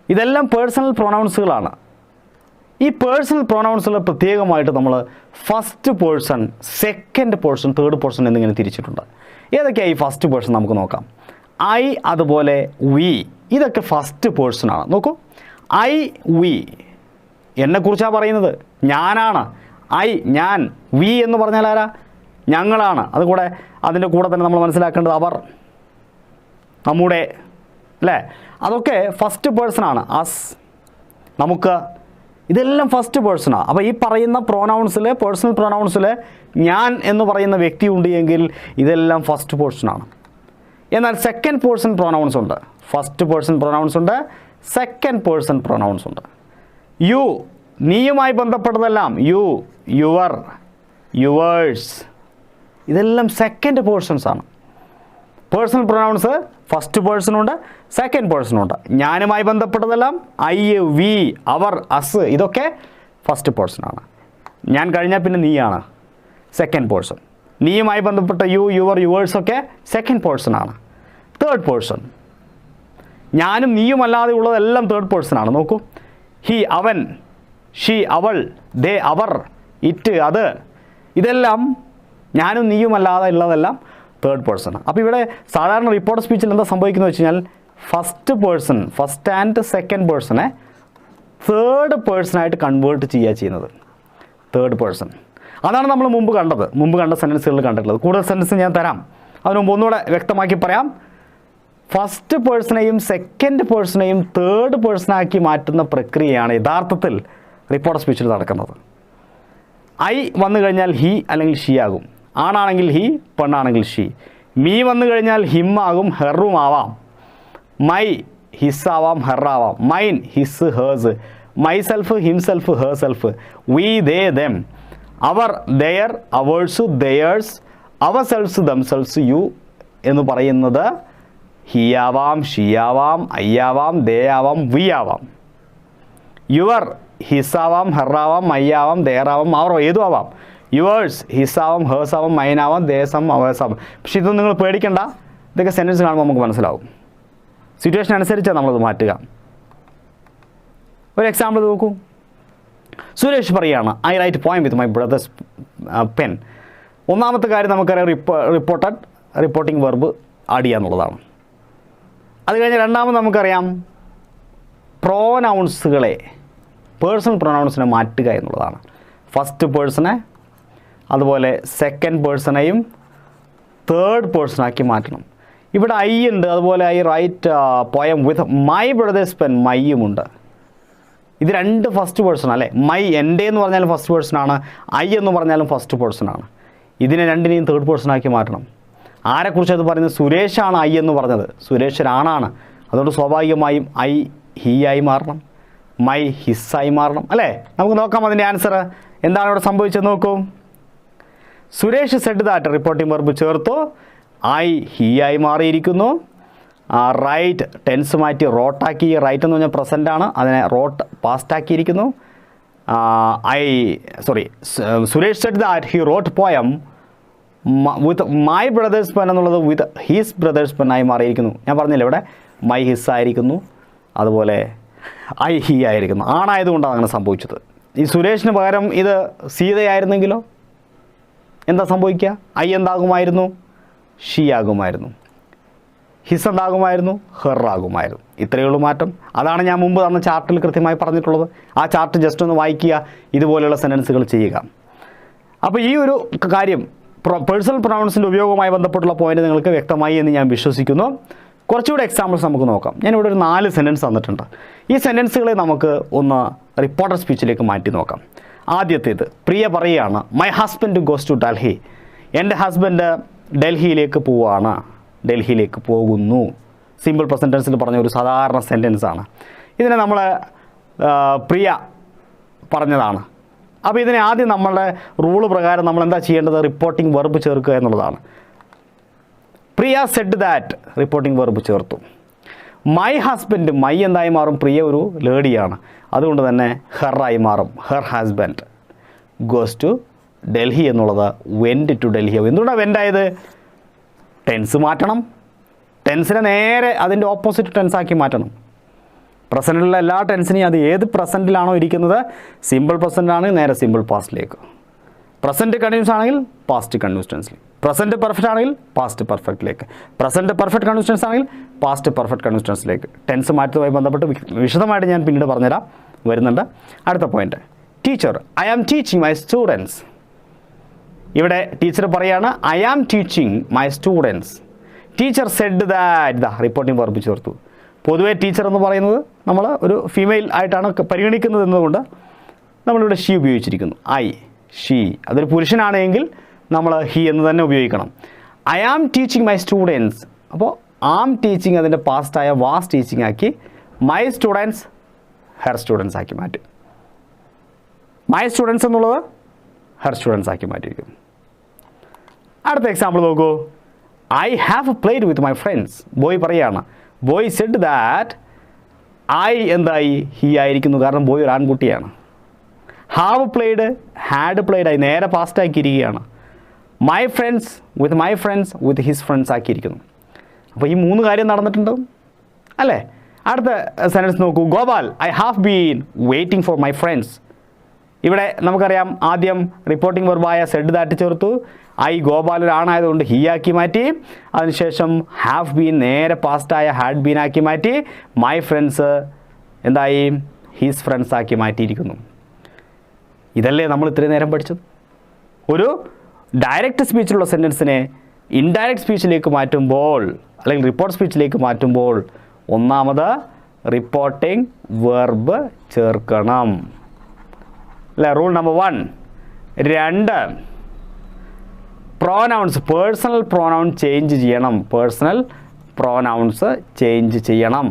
ഇതെല്ലാം പേഴ്സണൽ പ്രൊനൗൺസുകളാണ്. ഈ പേഴ്സണൽ പ്രൊനൗൺസുകൾ പ്രത്യേകമായിട്ട് നമ്മൾ first person, second person, third person എന്നിങ്ങനെ തിരിച്ചിട്ടുണ്ട്. ഏതൊക്കെയാണ് ഈ ഫസ്റ്റ് പേഴ്സൺ നമുക്ക് നോക്കാം. ഐ, അതുപോലെ വി, ഇതൊക്കെ ഫസ്റ്റ് പേഴ്സണാണ്. നോക്കൂ, ഐ, വി എന്നെക്കുറിച്ചാണ് പറയുന്നത്, ഞാനാണ്. ഐ, ഞാൻ. വി എന്ന് പറഞ്ഞാൽ ആരാ? ഞങ്ങളാണ്. അതുകൂടെ അതിൻ്റെ കൂടെ തന്നെ നമ്മൾ മനസ്സിലാക്കേണ്ടത് അവർ, നമ്മുടെ, അല്ലേ? അതൊക്കെ ഫസ്റ്റ് പേഴ്സണാണ്. അസ്, നമുക്ക്, ഇതെല്ലാം ഫസ്റ്റ് പേഴ്സണാണ്. അപ്പോൾ ഈ പറയുന്ന പ്രൊനൗൺസിൽ, പേഴ്സണൽ പ്രൊനൗൺസിൽ ഞാൻ എന്ന് പറയുന്ന വ്യക്തി ഉണ്ട് എങ്കിൽ ഇതെല്ലാം ഫസ്റ്റ് പേഴ്സണാണ്. എന്നാൽ സെക്കൻഡ് പേഴ്സൺ പ്രൊനൗൺസ് ഉണ്ട്. ഫസ്റ്റ് പേഴ്സൺ പ്രൊനൗൺസ് ഉണ്ട്, സെക്കൻഡ് പേഴ്സൺ പ്രൊനൗൺസ് ഉണ്ട്. യു, നീയുമായി ബന്ധപ്പെട്ടതെല്ലാം യു, യുവർ, യുവേഴ്സ്, ഇതെല്ലാം സെക്കൻഡ് പേഴ്സൺസ് ആണ്. പേഴ്സണൽ പ്രൊനൗൺസ് ഫസ്റ്റ് പേഴ്സണുണ്ട്, സെക്കൻഡ് പേഴ്സണുണ്ട്. ഞാനുമായി ബന്ധപ്പെട്ടതെല്ലാം ഐ, വി, അവർ, അസ്, ഇതൊക്കെ ഫസ്റ്റ് പേഴ്സണാണ്. ഞാൻ കഴിഞ്ഞാൽ പിന്നെ നീയാണ്, സെക്കൻഡ് പേഴ്സൺ. നീയുമായി ബന്ധപ്പെട്ട യു, യുവർ, യുവേഴ്സ് ഒക്കെ സെക്കൻഡ് പേഴ്സണാണ്. തേർഡ് പേഴ്സൺ, ഞാനും നീയും അല്ലാതെ ഉള്ളതെല്ലാം തേർഡ് പേഴ്സണാണ്. നോക്കൂ, ഹി, അവൻ, ഷീ, അവൾ, ദേ, അവർ, ഇറ്റ്, അത്, ഇതെല്ലാം ഞാനും നീയും അല്ലാതെ ഉള്ളതെല്ലാം തേർഡ് പേഴ്സൺ. അപ്പോൾ ഇവിടെ സാധാരണ റിപ്പോർട്ട് സ്പീച്ചിൽ എന്താ സംഭവിക്കുന്നത് വെച്ച് കഴിഞ്ഞാൽ first person, first and second പേഴ്സണെ തേർഡ് പേഴ്സണായിട്ട് കൺവേർട്ട് ചെയ്യുന്നത്. തേർഡ് പേഴ്സൺ, അതാണ് നമ്മൾ മുമ്പ് കണ്ട സെൻറ്റൻസുകളിൽ കണ്ടിട്ടുള്ളത്. കൂടുതൽ സെൻറ്റൻസ് ഞാൻ തരാം. അതിന് മുമ്പ് ഒന്നുകൂടെ വ്യക്തമാക്കി പറയാം. ഫസ്റ്റ് പേഴ്സണെയും സെക്കൻഡ് പേഴ്സണെയും തേർഡ് പേഴ്സണാക്കി മാറ്റുന്ന പ്രക്രിയയാണ് യഥാർത്ഥത്തിൽ റിപ്പോർട്ട് സ്പീച്ചിൽ നടക്കുന്നത്. ഐ വന്നു കഴിഞ്ഞാൽ ഹി അല്ലെങ്കിൽ ഷീ ആകും. ആണാണെങ്കിൽ ഹി, പെണ്ണാണെങ്കിൽ ഷീ. മീ വന്നു കഴിഞ്ഞാൽ ഹിം ആകും, ഹെറും ആവാം. മൈ, ഹിസ് ആവാം, ഹെറാവാം. Mine, his, hers. Myself, himself, herself. We, they, them. Our, their, ours, theirs. Ourselves, themselves, you എന്ന് പറയുന്നത് ഹി ആവാം, ഷീ ആവാം, ഐ ആവാം, ദേ ആവാം, വി ആവാം. യുവർ, ഹിസ് ആവാം, ഹെറാവാം, മൈ ആവാം, ദെയർ ആവാം, അവർ ഏതും ആവാം. യുവേഴ്സ്, ഹിസ് ആവാം, ഹേഴ്സ് ആവാം, മൈൻ ആവാം, ദേസം, അവേഴ്സ് ആവാം. പക്ഷേ ഇതൊന്നും നിങ്ങൾ പേടിക്കണ്ട, ഇതൊക്കെ സെൻറ്റൻസ് കാണുമ്പോൾ നമുക്ക് മനസ്സിലാവും. സിറ്റുവേഷൻ അനുസരിച്ചാണ് നമ്മളത് മാറ്റുക. ഒരു എക്സാമ്പിൾ നോക്കൂ. സുരേഷ് പറയുകയാണ്, I write poem with my brother's pen. ഒന്നാമത്തെ കാര്യം നമുക്കറിയാം, റിപ്പോർട്ടിംഗ് വെർബ് ആഡ് ചെയ്യുക എന്നുള്ളതാണ്. അത് കഴിഞ്ഞ് രണ്ടാമത് നമുക്കറിയാം പ്രോനൗൺസുകളെ, പേഴ്സണൽ പ്രൊനൗൺസിനെ മാറ്റുക എന്നുള്ളതാണ്. ഫസ്റ്റ് പേഴ്സണെ അതുപോലെ സെക്കൻഡ് പേഴ്സണെയും തേർഡ് പേഴ്സണാക്കി മാറ്റണം. ഇവിടെ ഐ ഉണ്ട്, അതുപോലെ I write poem with my brother's pen, മൈയുമുണ്ട്. ഇത് രണ്ട് ഫസ്റ്റ് പേഴ്സൺ അല്ലേ. മൈ, എൻ്റെ എന്ന് പറഞ്ഞാലും ഫസ്റ്റ് പേഴ്സണാണ്, ഐ എന്ന് പറഞ്ഞാലും ഫസ്റ്റ് പേഴ്സണാണ്. ഇതിനെ രണ്ടിനെയും തേർഡ് പേഴ്സണാക്കി മാറ്റണം. ആരെക്കുറിച്ചത് പറയുന്നത്? സുരേഷാണ് ഐ എന്ന് പറഞ്ഞത്, സുരേഷ് ഒരാണാണ്. അതുകൊണ്ട് സ്വാഭാവികമായും ഐ ഹി ആയി മാറണം. മൈ ഹിസ്സായി മാറണം അല്ലേ? നമുക്ക് നോക്കാം അതിൻ്റെ ആൻസർ എന്താണ് ഇവിടെ സംഭവിച്ചത് നോക്കൂ. Suresh said that reporting verb ചേർത്തു, ഐ ഹി ആയി മാറിയിരിക്കുന്നു. റൈറ്റ് ടെൻസ് മാറ്റി റോട്ടാക്കി, റൈറ്റ് എന്ന് പറഞ്ഞാൽ പ്രസൻ്റ് ആണ്, അതിനെ റോട്ട് പാസ്റ്റാക്കിയിരിക്കുന്നു. Suresh said that he wrote poem with my brother's pen എന്നുള്ളത് വിത്ത് ഹിസ് ബ്രദേഴ്സ് പെൻ ആയി മാറിയിരിക്കുന്നു. ഞാൻ പറഞ്ഞില്ല ഇവിടെ മൈ ഹിസ് ആയിരിക്കുന്നു, അതുപോലെ ഐ ഹി ആയിരിക്കുന്നു. ആണായതുകൊണ്ടാണ് അങ്ങനെ സംഭവിച്ചത്. ഈ സുരേഷിന് പകരം ഇത് സീതയായിരുന്നെങ്കിലോ എന്താ സംഭവിക്കുക? ഐ എന്താകുമായിരുന്നു? ഷീ ആകുമായിരുന്നു. ഹിസ് എന്താകുമായിരുന്നു? ഹെർ ആകുമായിരുന്നു. ഇത്രയേ ഉള്ളൂ മാറ്റം. അതാണ് ഞാൻ മുമ്പ് തന്ന ചാർട്ടിൽ കൃത്യമായി പറഞ്ഞിട്ടുള്ളത്. ആ ചാർട്ട് ജസ്റ്റ് ഒന്ന് വായിക്കുക, ഇതുപോലെയുള്ള സെൻറ്റൻസുകൾ ചെയ്യുക. അപ്പോൾ ഈ ഒരു കാര്യം പേഴ്സണൽ പ്രൊനൗൺസിൻ്റെ ഉപയോഗവുമായി ബന്ധപ്പെട്ടുള്ള പോയിന്റ് നിങ്ങൾക്ക് വ്യക്തമായി എന്ന് ഞാൻ വിശ്വസിക്കുന്നു. കുറച്ചുകൂടെ എക്സാമ്പിൾസ് നമുക്ക് നോക്കാം. ഞാനിവിടെ ഒരു 4 സെൻറ്റൻസ് തന്നിട്ടുണ്ട്. ഈ സെൻറ്റൻസുകളെ നമുക്ക് ഒന്ന് റിപ്പോർട്ടർ സ്പീച്ചിലേക്ക് മാറ്റി നോക്കാം. ആദ്യത്തേത് പ്രിയ പറയുകയാണ്, my husband goes to Delhi. എൻ്റെ ഹസ്ബൻഡ് ഡൽഹിയിലേക്ക് പോവുകയാണ്, ഡൽഹിയിലേക്ക് പോകുന്നു. സിമ്പിൾ പ്രസൻറ്റ് ടെൻസിൽ പറഞ്ഞ ഒരു സാധാരണ സെൻറ്റൻസാണ്. ഇതിനെ നമ്മൾ പ്രിയ പറഞ്ഞതാണ്. അപ്പോൾ ഇതിനെ ആദ്യം നമ്മളുടെ റൂള് പ്രകാരം നമ്മൾ എന്താ ചെയ്യേണ്ടത്? റിപ്പോർട്ടിംഗ് വെർബ് ചേർക്കുക എന്നുള്ളതാണ്. Priya said that reporting verb ചേർത്തു. മൈ ഹസ്ബൻഡ്, മൈ എന്തായി മാറും? പ്രിയ ഒരു ലേഡിയാണ്, അതുകൊണ്ട് തന്നെ ഹെറായി മാറും. Her husband goes to Delhi എന്നുള്ളത് വെൻറ്റ് ടു ഡൽഹി. എന്തുകൊണ്ടാണ് വെൻ്റായത്? ടെൻസ് മാറ്റണം. ടെൻസിനെ നേരെ അതിൻ്റെ ഓപ്പോസിറ്റ് ടെൻസാക്കി മാറ്റണം. പ്രസൻറ്റിലുള്ള എല്ലാ ടെൻസിനെയും അത് ഏത് പ്രസൻറ്റിലാണോ ഇരിക്കുന്നത്, സിമ്പിൾ പ്രസൻ്റ് ആണെങ്കിൽ നേരെ സിമ്പിൾ പാസ്റ്റിലേക്ക്, പ്രസൻറ്റ് കണ്ടിന്യൂസ് ആണെങ്കിൽ പാസ്റ്റ് കണ്ടിന്യൂസ് ടെൻസിലേക്ക്, പ്രസൻറ്റ് പെർഫെക്റ്റ് ആണെങ്കിൽ പാസ്റ്റ് പെർഫെക്റ്റിലേക്ക്, പ്രസൻറ്റ് പെർഫെക്റ്റ് കണ്ടിന്യൂസ് ടെൻസ് ആണെങ്കിൽ പാസ്റ്റ് പെർഫെക്റ്റ് കണ്ടിന്യൂസ് ടെൻസിലേക്ക്. ടെൻസ് മാറ്റവുമായി ബന്ധപ്പെട്ട് വിശദമായിട്ട് ഞാൻ പിന്നീട് പറഞ്ഞുതരാം, വരുന്നുണ്ട്. അടുത്ത point, teacher I am teaching my students. ഇവിടെ ടീച്ചർ പറയാണ് I am teaching my students. Teacher said that reporting verb ചേർത്തു. പൊതുവേ ടീച്ചർ എന്ന് പറയുന്നത് നമ്മൾ ഒരു ഫീമെയിൽ ആയിട്ടാണ് പരിഗണിക്കുന്നത് എന്നതുകൊണ്ട് നമ്മളിവിടെ ഷീ ഉപയോഗിച്ചിരിക്കുന്നു. I, she. അതൊരു പുരുഷനാണെങ്കിൽ നമ്മൾ ഹി എന്ന് തന്നെ ഉപയോഗിക്കണം. I am teaching my students. അപ്പോൾ ആം ടീച്ചിങ് അതിൻ്റെ പാസ്റ്റായ വാസ് ടീച്ചിങ് ആക്കി മൈ സ്റ്റുഡൻസ് ഹെർ സ്റ്റുഡൻസ് ആക്കി മാറ്റി. മൈ സ്റ്റുഡൻസ് എന്നുള്ളത് ഹെർ സ്റ്റുഡൻസ് ആക്കി മാറ്റിയിരിക്കും. അടുത്ത എക്സാമ്പിൾ നോക്കൂ. I have played with my friends. Boy പറയുകയാണ്, ബോയ് സെഡ് ദാറ്റ് ഐ എന്തായി? ഹി ആയിരിക്കുന്നു, കാരണം ബോയ് ഒരു ആൺകുട്ടിയാണ്. ഹാവ് പ്ലേഡ് ഹാഡ് പ്ലേഡ് ആയി നേരെ പാസ്റ്റ് ആക്കിയിരിക്കുകയാണ്. My friends with his friends ആക്കിയിരിക്കുന്നു. അപ്പോൾ ഈ 3 കാര്യം നടന്നിട്ടുണ്ട് അല്ലേ? അടുത്ത സെൻറ്റൻസ് നോക്കൂ. Gopal I have been waiting for my friends. ഇവിടെ നമുക്കറിയാം ആദ്യം റിപ്പോർട്ടിംഗ് വെർബായ സെഡ് ദാറ്റ് ചേർത്തു. ഐ ഗോപാൽ ഒരാണായതുകൊണ്ട് ഹി ആക്കി മാറ്റി. അതിനുശേഷം ഹാവ് ബീൻ നേരെ പാസ്റ്റായ ഹാഡ് ബീൻ ആക്കി മാറ്റി. മൈ ഫ്രണ്ട്സ് എന്തായി? ഹിസ് ഫ്രണ്ട്സ് ആക്കി മാറ്റിയിരിക്കുന്നു. ഇതല്ലേ നമ്മൾ ഇത്രയും നേരം പഠിച്ചത്? ഒരു ഡയറക്റ്റ് സ്പീച്ചിലുള്ള സെൻറ്റൻസിനെ ഇൻഡയറക്റ്റ് സ്പീച്ചിലേക്ക് മാറ്റുമ്പോൾ അല്ലെങ്കിൽ റിപ്പോർട്ട് സ്പീച്ചിലേക്ക് മാറ്റുമ്പോൾ ഒന്നാമത് റിപ്പോർട്ടിംഗ് വെർബ് ചേർക്കണം അല്ലേ? Rule number 1. 2, pronouns personal pronoun change ചെയ്യണം. പേഴ്സണൽ പ്രോനൗൺസ് ചേഞ്ച് ചെയ്യണം.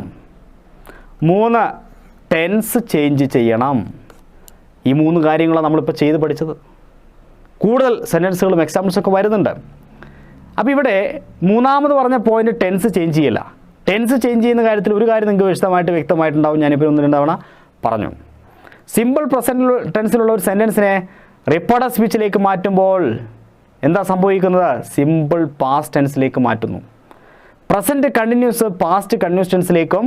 3, ടെൻസ് ചേഞ്ച് ചെയ്യണം. ഈ 3 കാര്യങ്ങളാണ് നമ്മളിപ്പോൾ ചെയ്ത് പഠിച്ചത്. കൂടുതൽ സെൻറ്റൻസുകളും എക്സാമ്പിൾസൊക്കെ വരുന്നുണ്ട്. അപ്പോൾ ഇവിടെ മൂന്നാമത് പറഞ്ഞ പോയിന്റ് ടെൻസ് ചേഞ്ച് ചെയ്യില്ല. ടെൻസ് ചേഞ്ച് ചെയ്യുന്ന കാര്യത്തിൽ ഒരു കാര്യം നിങ്ങൾക്ക് വ്യക്തമായിട്ടുണ്ടാവും. ഞാനിപ്പോൾ 1-2 തവണ പറഞ്ഞു. സിമ്പിൾ പ്രസൻറ്റ് ടെൻസിലുള്ള ഒരു സെൻറ്റൻസിനെ റിപ്പോർട്ടർ സ്പീച്ചിലേക്ക് മാറ്റുമ്പോൾ എന്താ സംഭവിക്കുന്നത്? സിമ്പിൾ പാസ്റ്റ് ടെൻസിലേക്ക് മാറ്റുന്നു. പ്രസൻറ്റ് കണ്ടിന്യൂസ് പാസ്റ്റ് കണ്ടിന്യൂസ് ടെൻസിലേക്കും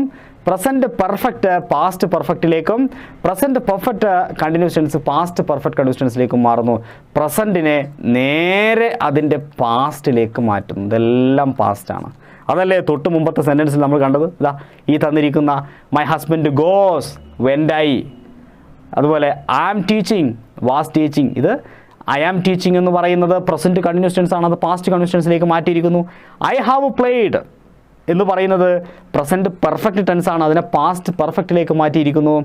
പ്രസൻറ്റ് പെർഫെക്റ്റ് പാസ്റ്റ് പെർഫെക്റ്റിലേക്കും present perfect continuous tense past perfect continuous ടെൻസിലേക്കും മാറുന്നു. പ്രസൻറ്റിനെ നേരെ അതിൻ്റെ പാസ്റ്റിലേക്ക് മാറ്റുന്നു. ഇതെല്ലാം പാസ്റ്റാണ്. അതല്ലേ തൊട്ട് മുമ്പത്തെ സെൻറ്റൻസിൽ നമ്മൾ കണ്ടത്? ഇതാ ഈ തന്നിരിക്കുന്ന my husband goes went I. അതുപോലെ I am teaching was teaching. ഇത് ഐ ആം ടീച്ചിങ് എന്ന് പറയുന്നത് പ്രസൻറ്റ് കണ്ടിന്യൂസ് ടെൻസ് ആണ്, അത് പാസ്റ്റ് കണ്ടിന്യൂസ് ടെൻസിലേക്ക് മാറ്റിയിരിക്കുന്നു. ഐ ഹാവ് പ്ലേഡ് എന്ന് പറയുന്നത് പ്രസൻറ്റ് പെർഫെക്റ്റ് ടെൻസ് ആണ്, അതിനെ പാസ്റ്റ് പെർഫെക്റ്റിലേക്ക് മാറ്റിയിരിക്കുന്നു.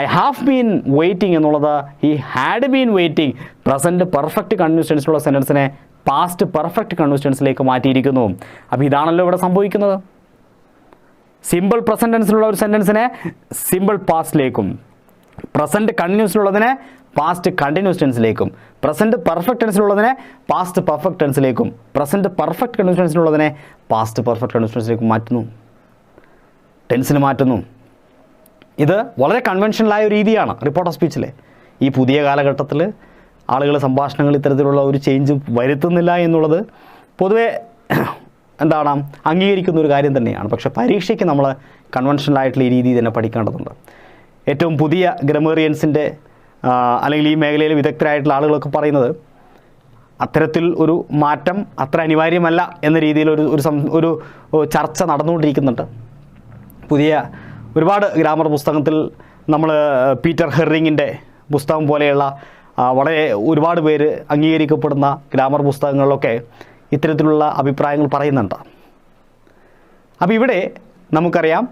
ഐ ഹാവ് ബീൻ വെയിറ്റിംഗ് എന്നുള്ളത് he had been waiting present perfect continuous ടെൻസിലുള്ള സെൻറ്റൻസിനെ പാസ്റ്റ് പെർഫെക്റ്റ് കണ്ടിന്യൂസ് ടെൻസിലേക്ക് മാറ്റിയിരിക്കുന്നു. അപ്പോൾ ഇതാണല്ലോ ഇവിടെ സംഭവിക്കുന്നത്. സിമ്പിൾ പ്രസൻറ്റ് ടെൻസിലുള്ള ഒരു സെൻറ്റൻസിനെ സിമ്പിൾ പാസ്റ്റിലേക്കും പ്രസൻറ്റ് കണ്ടിന്യൂസിലുള്ളതിനെ പാസ്റ്റ് കണ്ടിന്യൂസ് ടെൻസിലേക്കും, പ്രസൻറ്റ് പെർഫെക്റ്റ് ടെൻസിലുള്ളതിനെ പാസ്റ്റ് പെർഫെക്റ്റ് ടെൻസിലേക്കും, പ്രസൻറ്റ് പെർഫെക്റ്റ് കണ്ടിന്യൂസ് ടെൻസിലുള്ളതിനെ പാസ്റ്റ് പെർഫെക്റ്റ് കണ്ടിന്യൂസ് ടെൻസിലേക്കും മാറ്റുന്നു, ടെൻസിന് മാറ്റുന്നു. ഇത് വളരെ കൺവെൻഷനലായ ഒരു രീതിയാണ് റിപ്പോർട്ട് ഓഫ് സ്പീച്ചിലെ. ഈ പുതിയ കാലഘട്ടത്തിൽ ആളുകൾ സംഭാഷണങ്ങൾ ഇത്തരത്തിലുള്ള ഒരു ചേഞ്ച് വരുത്തുന്നില്ല എന്നുള്ളത് പൊതുവെ എന്താണ് അംഗീകരിക്കുന്ന ഒരു കാര്യം തന്നെയാണ്. പക്ഷേ പരീക്ഷയ്ക്ക് നമ്മൾ കൺവെൻഷനലായിട്ടുള്ള ഈ രീതി തന്നെ പഠിക്കേണ്ടതുണ്ട്. ഏറ്റവും പുതിയ ഗ്രമേറിയൻസിൻ്റെ അല്ലെങ്കിൽ ഈ മേഖലയിൽ വിദഗ്ധരായിട്ടുള്ള ആളുകളൊക്കെ പറയുന്നത് അത്തരത്തിൽ ഒരു മാറ്റം അത്ര അനിവാര്യമല്ല എന്ന രീതിയിൽ ഒരു ചർച്ച നടന്നുകൊണ്ടിരിക്കുന്നുണ്ട്. പുതിയ ഒരുപാട് ഗ്രാമർ പുസ്തകത്തിൽ നമ്മൾ പീറ്റർ ഹെറിങ്ങിൻ്റെ പുസ്തകം പോലെയുള്ള വളരെ ഒരുപാട് പേര് അംഗീകരിക്കപ്പെടുന്ന ഗ്രാമർ പുസ്തകങ്ങളിലൊക്കെ ഇത്തരത്തിലുള്ള അഭിപ്രായങ്ങൾ പറയുന്നുണ്ട്. അപ്പോൾ ഇവിടെ നമുക്കറിയാം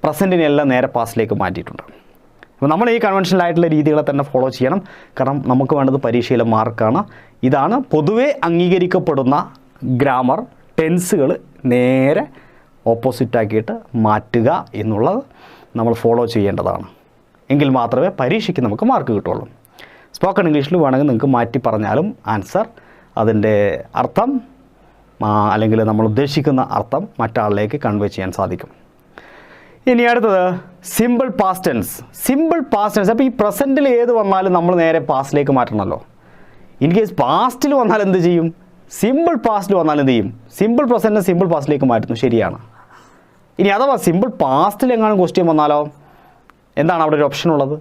പ്രസൻറ്റിനെല്ലാം നേരെ പാസ്റ്റിലേക്ക് മാറ്റിയിട്ടുണ്ട്. അപ്പോൾ നമ്മൾ ഈ കൺവെൻഷനലായിട്ടുള്ള രീതികളെ തന്നെ ഫോളോ ചെയ്യണം. കാരണം നമുക്ക് വേണ്ടത് പരീക്ഷയിലെ മാർക്കാണ്. ഇതാണ് പൊതുവെ അംഗീകരിക്കപ്പെടുന്ന ഗ്രാമർ. ടെൻസുകൾ നേരെ ഓപ്പോസിറ്റാക്കിയിട്ട് മാറ്റുക എന്നുള്ളത് നമ്മൾ ഫോളോ ചെയ്യേണ്ടതാണ്. എങ്കിൽ മാത്രമേ പരീക്ഷയ്ക്ക് നമുക്ക് മാർക്ക് കിട്ടുള്ളൂ. സ്പോക്കൺ ഇംഗ്ലീഷിൽ വേണമെങ്കിൽ നിങ്ങൾക്ക് മാറ്റി പറഞ്ഞാലും ആൻസർ അതിൻ്റെ അർത്ഥം അല്ലെങ്കിൽ നമ്മൾ ഉദ്ദേശിക്കുന്ന അർത്ഥം മറ്റാളിലേക്ക് കൺവേ ചെയ്യാൻ സാധിക്കും. ഇനി അടുത്തത് simple past tense. Simple past tense. അപ്പോൾ ഈ പ്രസൻറ്റിൽ ഏത് വന്നാലും നമ്മൾ നേരെ പാസ്റ്റിലേക്ക് മാറ്റണമല്ലോ. ഇൻ കേസ് പാസ്റ്റിൽ വന്നാൽ എന്ത് ചെയ്യും? സിമ്പിൾ പാസ്റ്റിൽ വന്നാൽ എന്ത് ചെയ്യും? സിമ്പിൾ പ്രസൻറ്റിനെ സിമ്പിൾ പാസ്റ്റിലേക്ക് മാറ്റുന്നു. ശരിയാണ്. ഇനി അഥവാ സിമ്പിൾ പാസ്റ്റിൽ എങ്ങാനും ക്വസ്റ്റ്യൻ വന്നാലോ എന്താണ് അവിടെ ഒരു ഓപ്ഷൻ ഉള്ളത്?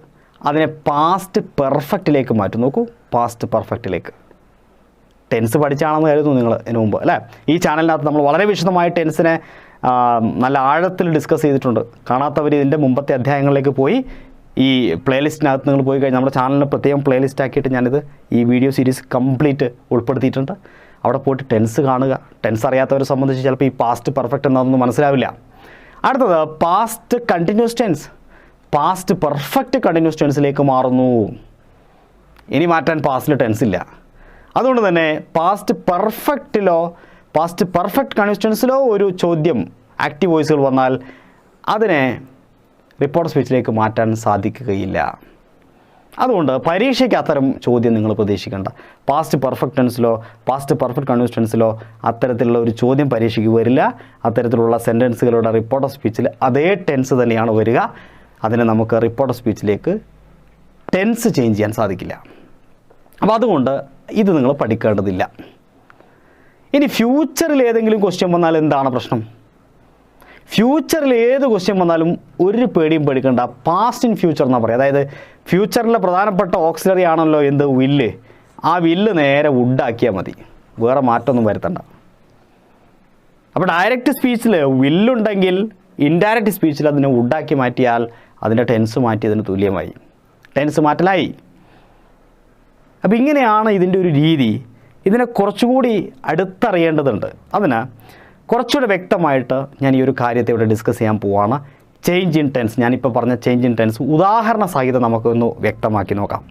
അതിനെ പാസ്റ്റ് പെർഫെക്റ്റിലേക്ക് മാറ്റും. നോക്കൂ, പാസ്റ്റ് പെർഫെക്റ്റിലേക്ക്. ടെൻസ് പഠിച്ചാണെന്ന് കരുതുന്നു നിങ്ങൾ ഇതിനു മുമ്പ് അല്ലേ? ഈ ചാനലിനകത്ത് നമ്മൾ വളരെ വിശദമായി ടെൻസിനെ നല്ല ആഴത്തിൽ ഡിസ്കസ് ചെയ്തിട്ടുണ്ട്. കാണാത്തവർ ഇതിൻ്റെ മുമ്പത്തെ അധ്യായങ്ങളിലേക്ക് പോയി ഈ പ്ലേലിസ്റ്റിനകത്ത് നിങ്ങൾ പോയി കഴിഞ്ഞാൽ നമ്മുടെ ചാനലിന് പ്രത്യേകം പ്ലേലിസ്റ്റ് ആക്കിയിട്ട് ഞാനിത് ഈ വീഡിയോ സീരീസ് കംപ്ലീറ്റ് ഉൾപ്പെടുത്തിയിട്ടുണ്ട്. അവിടെ പോയിട്ട് ടെൻസ് കാണുക. ടെൻസ് അറിയാത്തവരെ സംബന്ധിച്ച് ചിലപ്പോൾ ഈ പാസ്റ്റ് പെർഫെക്റ്റ് എന്നതൊന്നും മനസ്സിലാവില്ല. അടുത്തത് past continuous tense. Past perfect continuous ടെൻസിലേക്ക് മാറുന്നു. ഇനി മാറ്റാൻ പാസ്റ്റിൽ ടെൻസ് ഇല്ല. അതുകൊണ്ട് തന്നെ പാസ്റ്റ് പെർഫെക്റ്റ് കണ്ടിന്യൂസ് ടെൻസിലോ ഒരു ചോദ്യം ആക്റ്റീവ് വോയിസുകൾ വന്നാൽ അതിനെ റിപ്പോർട്ട് സ്പീച്ചിലേക്ക് മാറ്റാൻ സാധിക്കുകയില്ല. അതുകൊണ്ട് പരീക്ഷയ്ക്ക് അത്തരം ചോദ്യം നിങ്ങൾ പ്രതീക്ഷിക്കേണ്ട. പാസ്റ്റ് പെർഫെക്റ്റ് ടെൻസിലോ പാസ്റ്റ് പെർഫെക്റ്റ് കണ്ടിന്യൂസ് ടെൻസിലോ അത്തരത്തിലുള്ള ഒരു ചോദ്യം പരീക്ഷയ്ക്ക് വരില്ല. അത്തരത്തിലുള്ള സെൻറ്റൻസുകളുടെ റിപ്പോർട്ട് ഓഫ് സ്പീച്ചിൽ അതേ ടെൻസ് തന്നെയാണ് വരിക. അതിനെ നമുക്ക് റിപ്പോർട്ട് ഓഫ് സ്പീച്ചിലേക്ക് ടെൻസ് ചേഞ്ച് ചെയ്യാൻ സാധിക്കില്ല. അപ്പോൾ അതുകൊണ്ട് ഇത് നിങ്ങൾ പഠിക്കേണ്ടതില്ല. ഇനി ഫ്യൂച്ചറിൽ ഏതെങ്കിലും ക്വസ്റ്റ്യൻ വന്നാൽ എന്താണ് പ്രശ്നം? ഫ്യൂച്ചറിൽ ഏത് ക്വസ്റ്റ്യൻ വന്നാലും ഒരു പേടിയും പേടിക്കേണ്ട. പാസ്റ്റ് ഇൻ ഫ്യൂച്ചർ എന്നാണ് പറയുക. അതായത് ഫ്യൂച്ചറിലെ പ്രധാനപ്പെട്ട ഓക്സിലറി ആണല്ലോ എന്ത്? വില്ല്. ആ വില്ല് നേരെ വുഡാക്കിയാൽ മതി, വേറെ മാറ്റമൊന്നും വരുത്തണ്ട. അപ്പോൾ ഡയറക്റ്റ് സ്പീച്ചിൽ വില്ലുണ്ടെങ്കിൽ ഇൻഡയറക്റ്റ് സ്പീച്ചിൽ അതിനെ വുഡാക്കി മാറ്റിയാൽ അതിൻ്റെ ടെൻസ് മാറ്റിയതിന് തുല്യമായി. ടെൻസ് മാറ്റലായി. അപ്പോൾ ഇങ്ങനെയാണ് ഇതിൻ്റെ ഒരു രീതി. ഇതിനെ കുറച്ചുകൂടി അടുത്തറിയേണ്ടതുണ്ട്. അതിന് കുറച്ചുകൂടെ വ്യക്തമായിട്ട് ഞാൻ ഈ ഒരു കാര്യത്തെ ഇവിടെ ഡിസ്കസ് ചെയ്യാൻ പോവാണ്. Change in tense. ഞാനിപ്പോൾ പറഞ്ഞ ചേഞ്ച് ഇൻ ടെൻസ് ഉദാഹരണ സഹിതം നമുക്കൊന്ന് വ്യക്തമാക്കി നോക്കാം.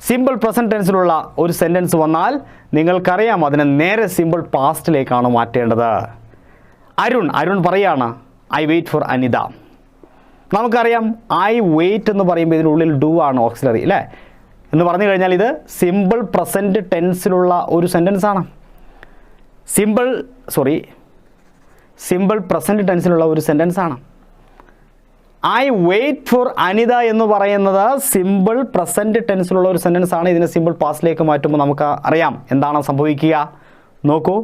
സിമ്പിൾ പ്രസൻറ്റ് ടെൻസിലുള്ള ഒരു സെൻറ്റൻസ് വന്നാൽ നിങ്ങൾക്കറിയാം അതിനെ നേരെ സിമ്പിൾ പാസ്റ്റിലേക്കാണ് മാറ്റേണ്ടത്. അരുൺ പറയാണ് ഐ വെയിറ്റ് ഫോർ അനിത. നമുക്കറിയാം ഐ വെയിറ്റ് എന്ന് പറയുമ്പോൾ ഇതിനുള്ളിൽ ഡു ആണ് ഓക്സിലറി അല്ലേ എന്ന് പറഞ്ഞു കഴിഞ്ഞാൽ ഇത് സിമ്പിൾ പ്രസൻറ്റ് ടെൻസിലുള്ള ഒരു സെൻറ്റൻസാണ്. സിമ്പിൾ പ്രസൻറ്റ് ടെൻസിലുള്ള ഒരു സെൻറ്റൻസാണ്. ഐ വെയിറ്റ് ഫോർ അനിത എന്ന് പറയുന്നത് സിമ്പിൾ പ്രസൻറ്റ് ടെൻസിലുള്ള ഒരു സെൻറ്റൻസാണ്. ഇതിനെ സിമ്പിൾ പാസ്റ്റിലേക്ക് മാറ്റുമ്പോൾ നമുക്ക് അറിയാം എന്താണ് സംഭവിക്കുക. നോക്കൂ,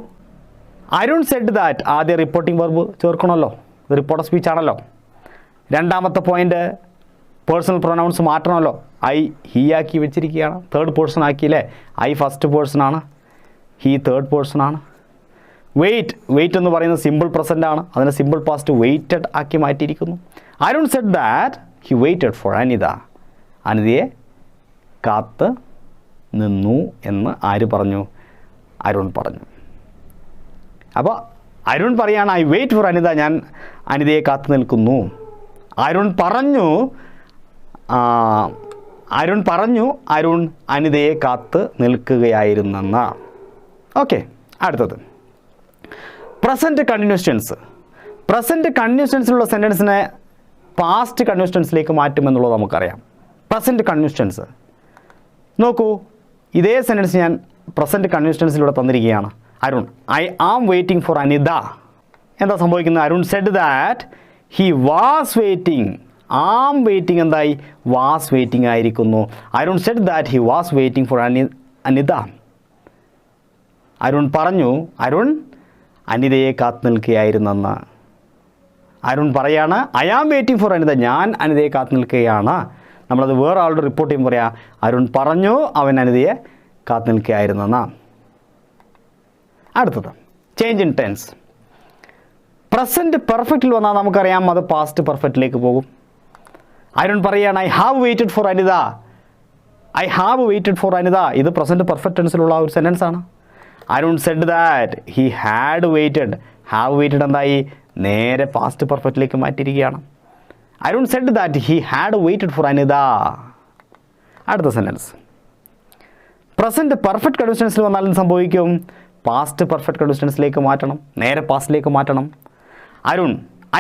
അരുൺ സെഡ് ദാറ്റ്. ആദ്യം റിപ്പോർട്ടിംഗ് വെർബ് ചേർക്കണമല്ലോ, ഇത് റിപ്പോർട്ട് ഓഫ് സ്പീച്ച് ആണല്ലോ. രണ്ടാമത്തെ പോയിൻ്റ് പേഴ്സണൽ പ്രൊനൗൺസ് മാറ്റണമല്ലോ. ഐ ഹീ ആക്കി വെച്ചിരിക്കുകയാണ്, തേർഡ് പേഴ്സൺ ആക്കിയില്ലേ. ഐ ഫസ്റ്റ് പേഴ്സൺ ആണ്, ഹീ തേർഡ് പേഴ്സൺ ആണ്. വെയിറ്റ് എന്ന് പറയുന്നത് സിമ്പിൾ പ്രസൻ്റ് ആണ്, അതിനെ സിമ്പിൾ പാസ്റ്റ് വെയിറ്റഡ് ആക്കി മാറ്റിയിരിക്കുന്നു. Arun said that he waited for Anita. അനിതയെ കാത്ത് നിന്നു എന്ന് ആര് പറഞ്ഞു? അരുൺ പറഞ്ഞു. അപ്പോൾ അരുൺ പറയാണ് ഐ വെയിറ്റ് ഫോർ അനിത, ഞാൻ അനിതയെ കാത്തു നിൽക്കുന്നു. അരുൺ പറഞ്ഞു അരുൺ അനിതയെ കാത്ത് നിൽക്കുകയായിരുന്നെന്ന്. ഓക്കെ, അടുത്തത് present continuous tense. Present continuous ടെൻസിലുള്ള സെൻറ്റൻസിനെ പാസ്റ്റ് കണ്ടിന്യൂസ് ടെൻസിലേക്ക് മാറ്റുമെന്നുള്ളത് നമുക്കറിയാം. പ്രസൻറ്റ് കണ്ടിന്യൂസ് ടെൻസ് നോക്കൂ, ഇതേ സെൻറ്റൻസ് ഞാൻ പ്രസൻറ്റ് കണ്ടിന്യൂസ് ടെൻസിലൂടെ തന്നിരിക്കുകയാണ്. Arun, I am waiting for Anita. എന്താ സംഭവിക്കുന്നത്? Arun said that he was waiting. Am waiting എന്തായി? വാസ് വെയിറ്റിംഗ് ആയിരിക്കുന്നു. Arun said that he was waiting for Anita. Arun പറഞ്ഞു, അരുൺ അനിതയെ കാത്തു നിൽക്കുകയായിരുന്നെന്ന്. അരുൺ പറയാണ് I am waiting for Anita, ഞാൻ അനിതയെ കാത്തു നിൽക്കുകയാണ്. നമ്മളത് വേറെ ആളുടെ റിപ്പോർട്ട് ചെയ്യുമ്പോൾ പറയാം അരുൺ പറഞ്ഞു അവൻ അനിതയെ കാത്തു നിൽക്കുകയായിരുന്നെന്ന്. അടുത്തത് ചേഞ്ച് ഇൻ ടെൻസ്. പ്രസൻറ്റ് പെർഫെക്റ്റിൽ വന്നാൽ നമുക്കറിയാം അത് പാസ്റ്റ് പെർഫെക്റ്റിലേക്ക് പോകും. അരുൺ പറയുകയാണ് I have waited for Anita. I have waited for Anita, ഇത് പ്രസൻറ്റ് പെർഫെക്റ്റ് ടെൻസിലുള്ള ഒരു സെൻറ്റൻസ് ആണ്. Arun said that he had waited. Have waited എന്തായി? നേരെ പാസ്റ്റ് പെർഫെക്റ്റിലേക്ക് മാറ്റിയിരിക്കുകയാണ്. Arun said that he had waited for Anita. അടുത്ത സെൻറ്റൻസ് പ്രസൻറ്റ് പെർഫെക്റ്റ് കണ്ടിന്യൂസ് ടെൻസിൽ വന്നാൽ എന്ത് സംഭവിക്കും? പാസ്റ്റ് പെർഫെക്റ്റ് കണ്ടിന്യൂസ് ടെൻസിലേക്ക് മാറ്റണം, നേരെ പാസ്റ്റിലേക്ക് മാറ്റണം. Arun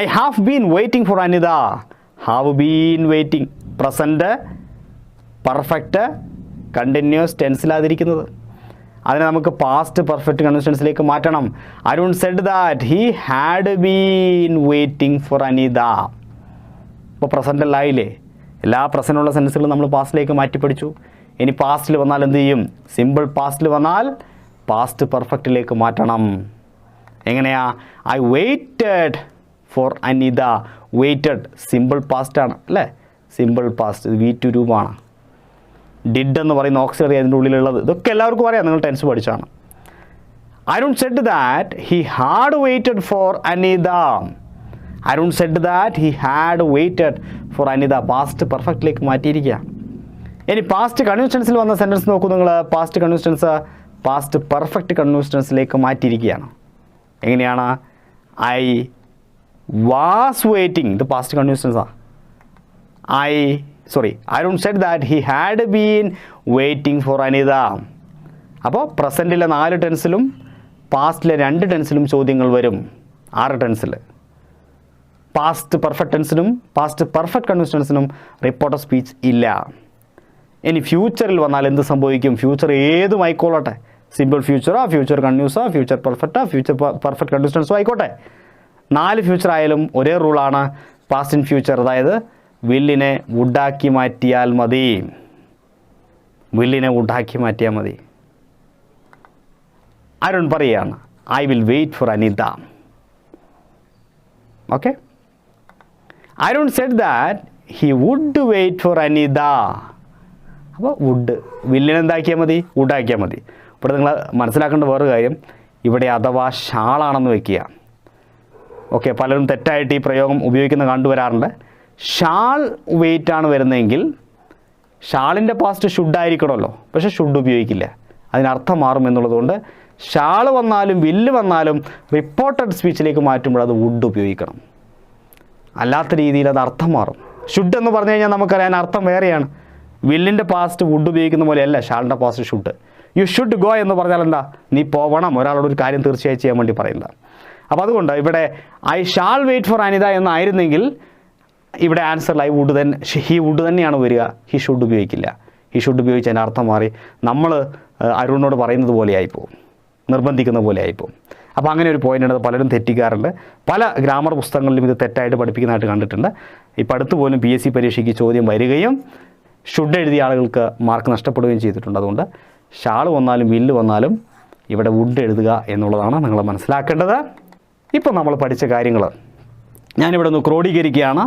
I have been waiting for Anita. Have been waiting present perfect continuous ടെൻസിലാതിരിക്കുന്നത്. അതിനെ നമുക്ക് പാസ്റ്റ് പെർഫെക്റ്റ് കണ്ടിന്യൂസ് ടെൻസിലേക്ക് മാറ്റണം. Arun said that he had been waiting for Anita. ഇപ്പോൾ പ്രസൻ്റ് അല്ലായില്ലേ? എല്ലാ പ്രസൻറ്റുള്ള സെൻറ്റൻസുകളും നമ്മൾ പാസ്റ്റിലേക്ക് മാറ്റി പഠിച്ചു. ഇനി പാസ്റ്റിൽ വന്നാൽ എന്ത് ചെയ്യും? സിമ്പിൾ പാസ്റ്റിൽ വന്നാൽ പാസ്റ്റ് പെർഫെക്റ്റിലേക്ക് മാറ്റണം. എങ്ങനെയാ? I waited for Anita. Waited simple പാസ്റ്റാണ് അല്ലേ? സിമ്പിൾ പാസ്റ്റ് V2 രൂപമാണ്. ഡിഡ് എന്ന് പറയുന്ന ഓക്സിലറി അതിൻ്റെ ഉള്ളിലുള്ളത്. ഇതൊക്കെ എല്ലാവർക്കും അറിയാം, നിങ്ങൾ ടെൻസ് പഠിച്ചാണ്. Arun said that he had waited for Anita. Arun said that he had waited for Anita. Past പെർഫെക്റ്റിലേക്ക് മാറ്റിയിരിക്കുക. ഇനി പാസ്റ്റ് കണ്ടിന്യൂസ് ടെൻസിൽ വന്ന സെൻറ്റൻസ് നോക്കൂ നിങ്ങൾ. Past continuous tense past perfect continuous ടെൻസിലേക്ക് മാറ്റിയിരിക്കുകയാണ്. എങ്ങനെയാണ്? ഐ വാസ് വെയിറ്റിംഗ്, ഇത് പാസ്റ്റ് കണ്ടിന്യൂസ് ടെൻസാണ്. Arun said that he had been waiting for Anita. അപ്പോൾ പ്രസൻറ്റിലെ 4 ടെൻസിലും പാസ്റ്റിലെ 2 ടെൻസിലും ചോദ്യങ്ങൾ വരും. 6 ടെൻസിൽ പാസ്റ്റ് പെർഫെക്റ്റ് ടെൻസിനും പാസ്റ്റ് പെർഫെക്റ്റ് കണ്ടിന്യൂസ് ടെൻസിനും റിപ്പോർട്ട് ഓഫ് സ്പീച്ച് ഇല്ല. ഇനി ഫ്യൂച്ചറിൽ വന്നാൽ എന്ത് സംഭവിക്കും? ഫ്യൂച്ചർ ഏതും ആയിക്കോളട്ടെ, സിമ്പിൾ ഫ്യൂച്ചറോ ഫ്യൂച്ചർ കണ്ടിന്യൂസോ ഫ്യൂച്ചർ പെർഫെക്റ്റോ ഫ്യൂച്ചർ പെർഫെക്റ്റ് കണ്ടിന്യൂസ് ടെൻസോ ആയിക്കോട്ടെ, 4 ഫ്യൂച്ചർ ആയാലും ഒരേ റൂളാണ്. പാസ്റ്റ് ഇൻ ഫ്യൂച്ചർ, അതായത് വില്ലിനെ വുഡാക്കി മാറ്റിയാൽ മതി. വില്ലിനെ വുഡാക്കി മാറ്റിയാൽ മതി. അരുൺ പറയുകയാണ് I will wait for Anita. Okay, Arun said that he would wait for Anita. അപ്പോൾ വുഡ് വില്ലിനെ എന്താക്കിയാൽ മതി? വുഡാക്കിയാൽ മതി. ഇവിടെ നിങ്ങൾ മനസ്സിലാക്കേണ്ട വേറൊരു കാര്യം, ഇവിടെ അഥവാ ഷാളാണെന്ന് വയ്ക്കുക. ഓക്കെ, പലരും തെറ്റായിട്ട് ഈ പ്രയോഗം ഉപയോഗിക്കുന്നത് കണ്ടുവരാറുണ്ട്. ഷാൾ വെയിറ്റാണ് വരുന്നതെങ്കിൽ ഷാളിൻ്റെ പാസ്റ്റ് ഷുഡായിരിക്കണമല്ലോ, പക്ഷേ ഷുഡ് ഉപയോഗിക്കില്ല, അതിനർത്ഥം മാറും എന്നുള്ളതുകൊണ്ട് ഷാൾ വന്നാലും വില്ല് വന്നാലും റിപ്പോർട്ടഡ് സ്പീച്ചിലേക്ക് മാറ്റുമ്പോൾ അത് വുഡ് ഉപയോഗിക്കണം. അല്ലാത്ത രീതിയിൽ അത് അർത്ഥം മാറും. ഷുഡ് എന്ന് പറഞ്ഞു കഴിഞ്ഞാൽ നമുക്കറിയാൻ അർത്ഥം വേറെയാണ്. വില്ലിൻ്റെ പാസ്റ്റ് വുഡ് ഉപയോഗിക്കുന്ന പോലെയല്ല ഷാളിൻ്റെ past should. You should go എന്ന് പറഞ്ഞാൽ എന്താ? നീ പോവണം, ഒരാളോട് ഒരു കാര്യം തീർച്ചയായും ചെയ്യാൻ വേണ്ടി പറയുന്നത്. അപ്പോൾ അതുകൊണ്ട് ഇവിടെ I shall wait for Anita എന്നായിരുന്നെങ്കിൽ ഇവിടെ ആൻസറിൽ ഹി വുഡ് തന്നെയാണ് വരിക. ഹി ഷുഡ് ഉപയോഗിക്കില്ല. ഹി ഷുഡ് ഉപയോഗിച്ച് അതിൻ്റെ അർത്ഥം മാറി നമ്മൾ അരുണിനോട് പറയുന്നത് പോലെ ആയിപ്പോവും, നിർബന്ധിക്കുന്ന പോലെ ആയിപ്പോവും. അപ്പോൾ അങ്ങനെ ഒരു പോയിൻ്റ് ഉണ്ട്, പലരും തെറ്റിക്കാറുണ്ട്. പല ഗ്രാമർ പുസ്തകങ്ങളിലും ഇത് തെറ്റായിട്ട് പഠിപ്പിക്കുന്നതായിട്ട് കണ്ടിട്ടുണ്ട്. ഇപ്പോൾ അടുത്ത് പോലും PSC പരീക്ഷയ്ക്ക് ചോദ്യം വരികയും ഷുഡ് എഴുതിയ ആളുകൾക്ക് മാർക്ക് നഷ്ടപ്പെടുകയും ചെയ്തിട്ടുണ്ട്. അതുകൊണ്ട് ഷാൾ വന്നാലും വില്ല് വന്നാലും ഇവിടെ വുഡ് എഴുതുക എന്നുള്ളതാണ് നിങ്ങൾ മനസ്സിലാക്കേണ്ടത്. ഇപ്പോൾ നമ്മൾ പഠിച്ച കാര്യങ്ങൾ ഞാനിവിടെ ഒന്ന് ക്രോഡീകരിക്കുകയാണ്.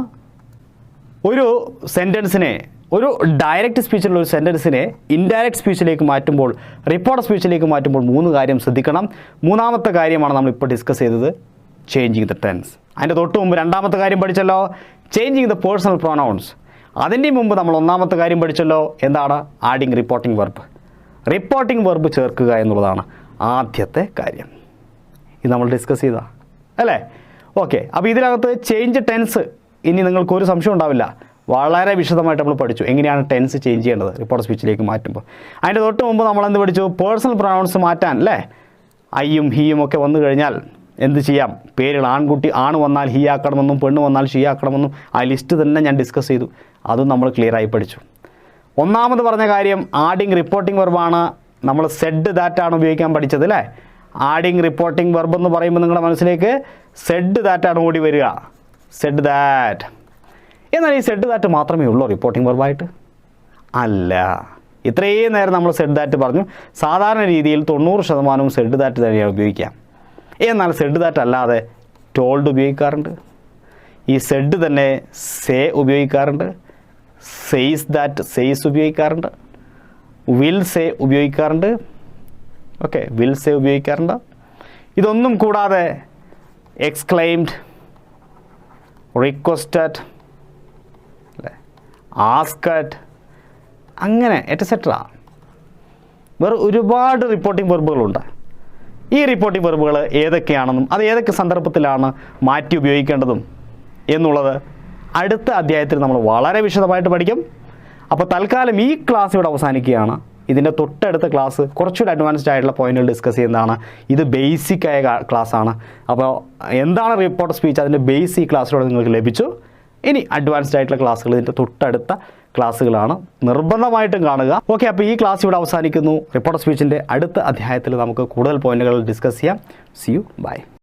ഒരു സെൻറ്റൻസിനെ, ഒരു ഡയറക്റ്റ് സ്പീച്ചിലുള്ള ഒരു സെൻറ്റൻസിനെ ഇൻഡയറക്റ്റ് സ്പീച്ചിലേക്ക് മാറ്റുമ്പോൾ, റിപ്പോർട്ട് സ്പീച്ചിലേക്ക് മാറ്റുമ്പോൾ 3 കാര്യം ശ്രദ്ധിക്കണം. 3ാമത്തെ കാര്യമാണ് നമ്മളിപ്പോൾ ഡിസ്കസ് ചെയ്തത്, ചേഞ്ചിങ് ദ ടെൻസ്. അതിൻ്റെ തൊട്ട് മുമ്പ് 2ാമത്തെ കാര്യം പഠിച്ചല്ലോ, ചേഞ്ചിങ് ദ പേഴ്സണൽ പ്രൊനൗൺസ്. അതിൻ്റെ മുമ്പ് നമ്മൾ 1ാമത്തെ കാര്യം പഠിച്ചല്ലോ, എന്താണ്? Adding reporting verb. Reporting verb ചേർക്കുക എന്നുള്ളതാണ് ആദ്യത്തെ കാര്യം. ഇത് നമ്മൾ ഡിസ്കസ് ചെയ്താ അല്ലേ? ഓക്കെ, അപ്പോൾ ഇതിനകത്ത് ചേഞ്ച് ടെൻസ് ഇനി നിങ്ങൾക്കൊരു സംശയം ഉണ്ടാവില്ല, വളരെ വിശദമായിട്ട് നമ്മൾ പഠിച്ചു എങ്ങനെയാണ് ടെൻസ് ചേഞ്ച് ചെയ്യേണ്ടത് റിപ്പോർട്ട് സ്പീച്ചിലേക്ക് മാറ്റുമ്പോൾ. അതിൻ്റെ തൊട്ട് മുമ്പ് നമ്മൾ എന്ത് പഠിച്ചു? പേഴ്സണൽ പ്രൊനൗൺസ് മാറ്റാൻ അല്ലേ, ഐയും ഹീയും ഒക്കെ വന്നു കഴിഞ്ഞാൽ എന്ത് ചെയ്യാം, പേരുകൾ ആണ് വന്നാൽ ഹി ആക്കണമെന്നും പെണ്ണ് വന്നാൽ ഷീ ആക്കണമെന്നും ആ ലിസ്റ്റ് തന്നെ ഞാൻ ഡിസ്കസ് ചെയ്തു. അതും നമ്മൾ ക്ലിയറായി പഠിച്ചു. ഒന്നാമത് പറഞ്ഞ കാര്യം ആഡിങ് റിപ്പോർട്ടിംഗ് വെർബാണ്. നമ്മൾ സെഡ് ദാറ്റാണ് ഉപയോഗിക്കാൻ പഠിച്ചത് അല്ലേ. ആഡിങ് റിപ്പോർട്ടിംഗ് വെർബ് എന്ന് പറയുമ്പോൾ നിങ്ങളുടെ മനസ്സിലേക്ക് സെഡ് ദാറ്റാണ് ഓടി വരിക, സെഡ് ദാറ്റ്. എന്നാൽ ഈ സെഡ് ദാറ്റ് മാത്രമേ ഉള്ളൂ റിപ്പോർട്ടിംഗ് വെർബായിട്ട്? അല്ല. ഇത്രയും നേരം നമ്മൾ സെഡ് ദാറ്റ് പറഞ്ഞു. സാധാരണ രീതിയിൽ 90% സെഡ് ദാറ്റ് തന്നെയാണ് ഉപയോഗിക്കാം. എന്നാൽ സെഡ് ദാറ്റ് അല്ലാതെ ടോൾഡ് ഉപയോഗിക്കാറുണ്ട്, ഈ സെഡ് തന്നെ സേ ഉപയോഗിക്കാറുണ്ട്, സെയ്സ് ദാറ്റ് സെയ്സ് ഉപയോഗിക്കാറുണ്ട്, വിൽ സേ ഉപയോഗിക്കാറുണ്ട്. ഓക്കെ, വിൽ സേ ഉപയോഗിക്കാറുണ്ട്. ഇതൊന്നും കൂടാതെ എക്സ്ക്ലെയിംഡ്, റിക്വസ്റ്റഡ്, അല്ലേ, ആസ്കഡ്, അങ്ങനെ എറ്റസെട്ര വേറെ ഒരുപാട് റിപ്പോർട്ടിംഗ് വെർബുകളുണ്ട്. ഈ റിപ്പോർട്ടിംഗ് വെർബുകൾ ഏതൊക്കെയാണെന്നും അത് ഏതൊക്കെ സന്ദർഭത്തിലാണ് മാറ്റി ഉപയോഗിക്കേണ്ടതും എന്നുള്ളത് അടുത്ത അധ്യായത്തിൽ നമ്മൾ വളരെ വിശദമായിട്ട് പഠിക്കും. അപ്പോൾ തൽക്കാലം ഈ ക്ലാസ് ഇവിടെ അവസാനിക്കുകയാണ്. ഇതിൻ്റെ തൊട്ടടുത്ത ക്ലാസ് കുറച്ചുകൂടി അഡ്വാൻസ്ഡ് ആയിട്ടുള്ള പോയിന്റുകൾ ഡിസ്കസ് ചെയ്യുന്നതാണ്. ഇത് ബേസിക്കായ ക്ലാസ്സാണ്. അപ്പോൾ എന്താണ് റിപ്പോർട്ട് സ്പീച്ച്, അതിൻ്റെ ബേസ് ഈ ക്ലാസ്സിലൂടെ നിങ്ങൾക്ക് ലഭിച്ചു. ഇനി അഡ്വാൻസ്ഡ് ആയിട്ടുള്ള ക്ലാസ്സുകൾ ഇതിൻ്റെ തൊട്ടടുത്ത ക്ലാസ്സുകളാണ്, നിർബന്ധമായിട്ടും കാണുക. ഓക്കെ, അപ്പോൾ ഈ ക്ലാസ് ഇവിടെ അവസാനിക്കുന്നു. റിപ്പോർട്ട് സ്പീച്ചിൻ്റെ അടുത്ത അധ്യായത്തിൽ നമുക്ക് കൂടുതൽ പോയിന്റുകൾ ഡിസ്കസ് ചെയ്യാം. See you, by.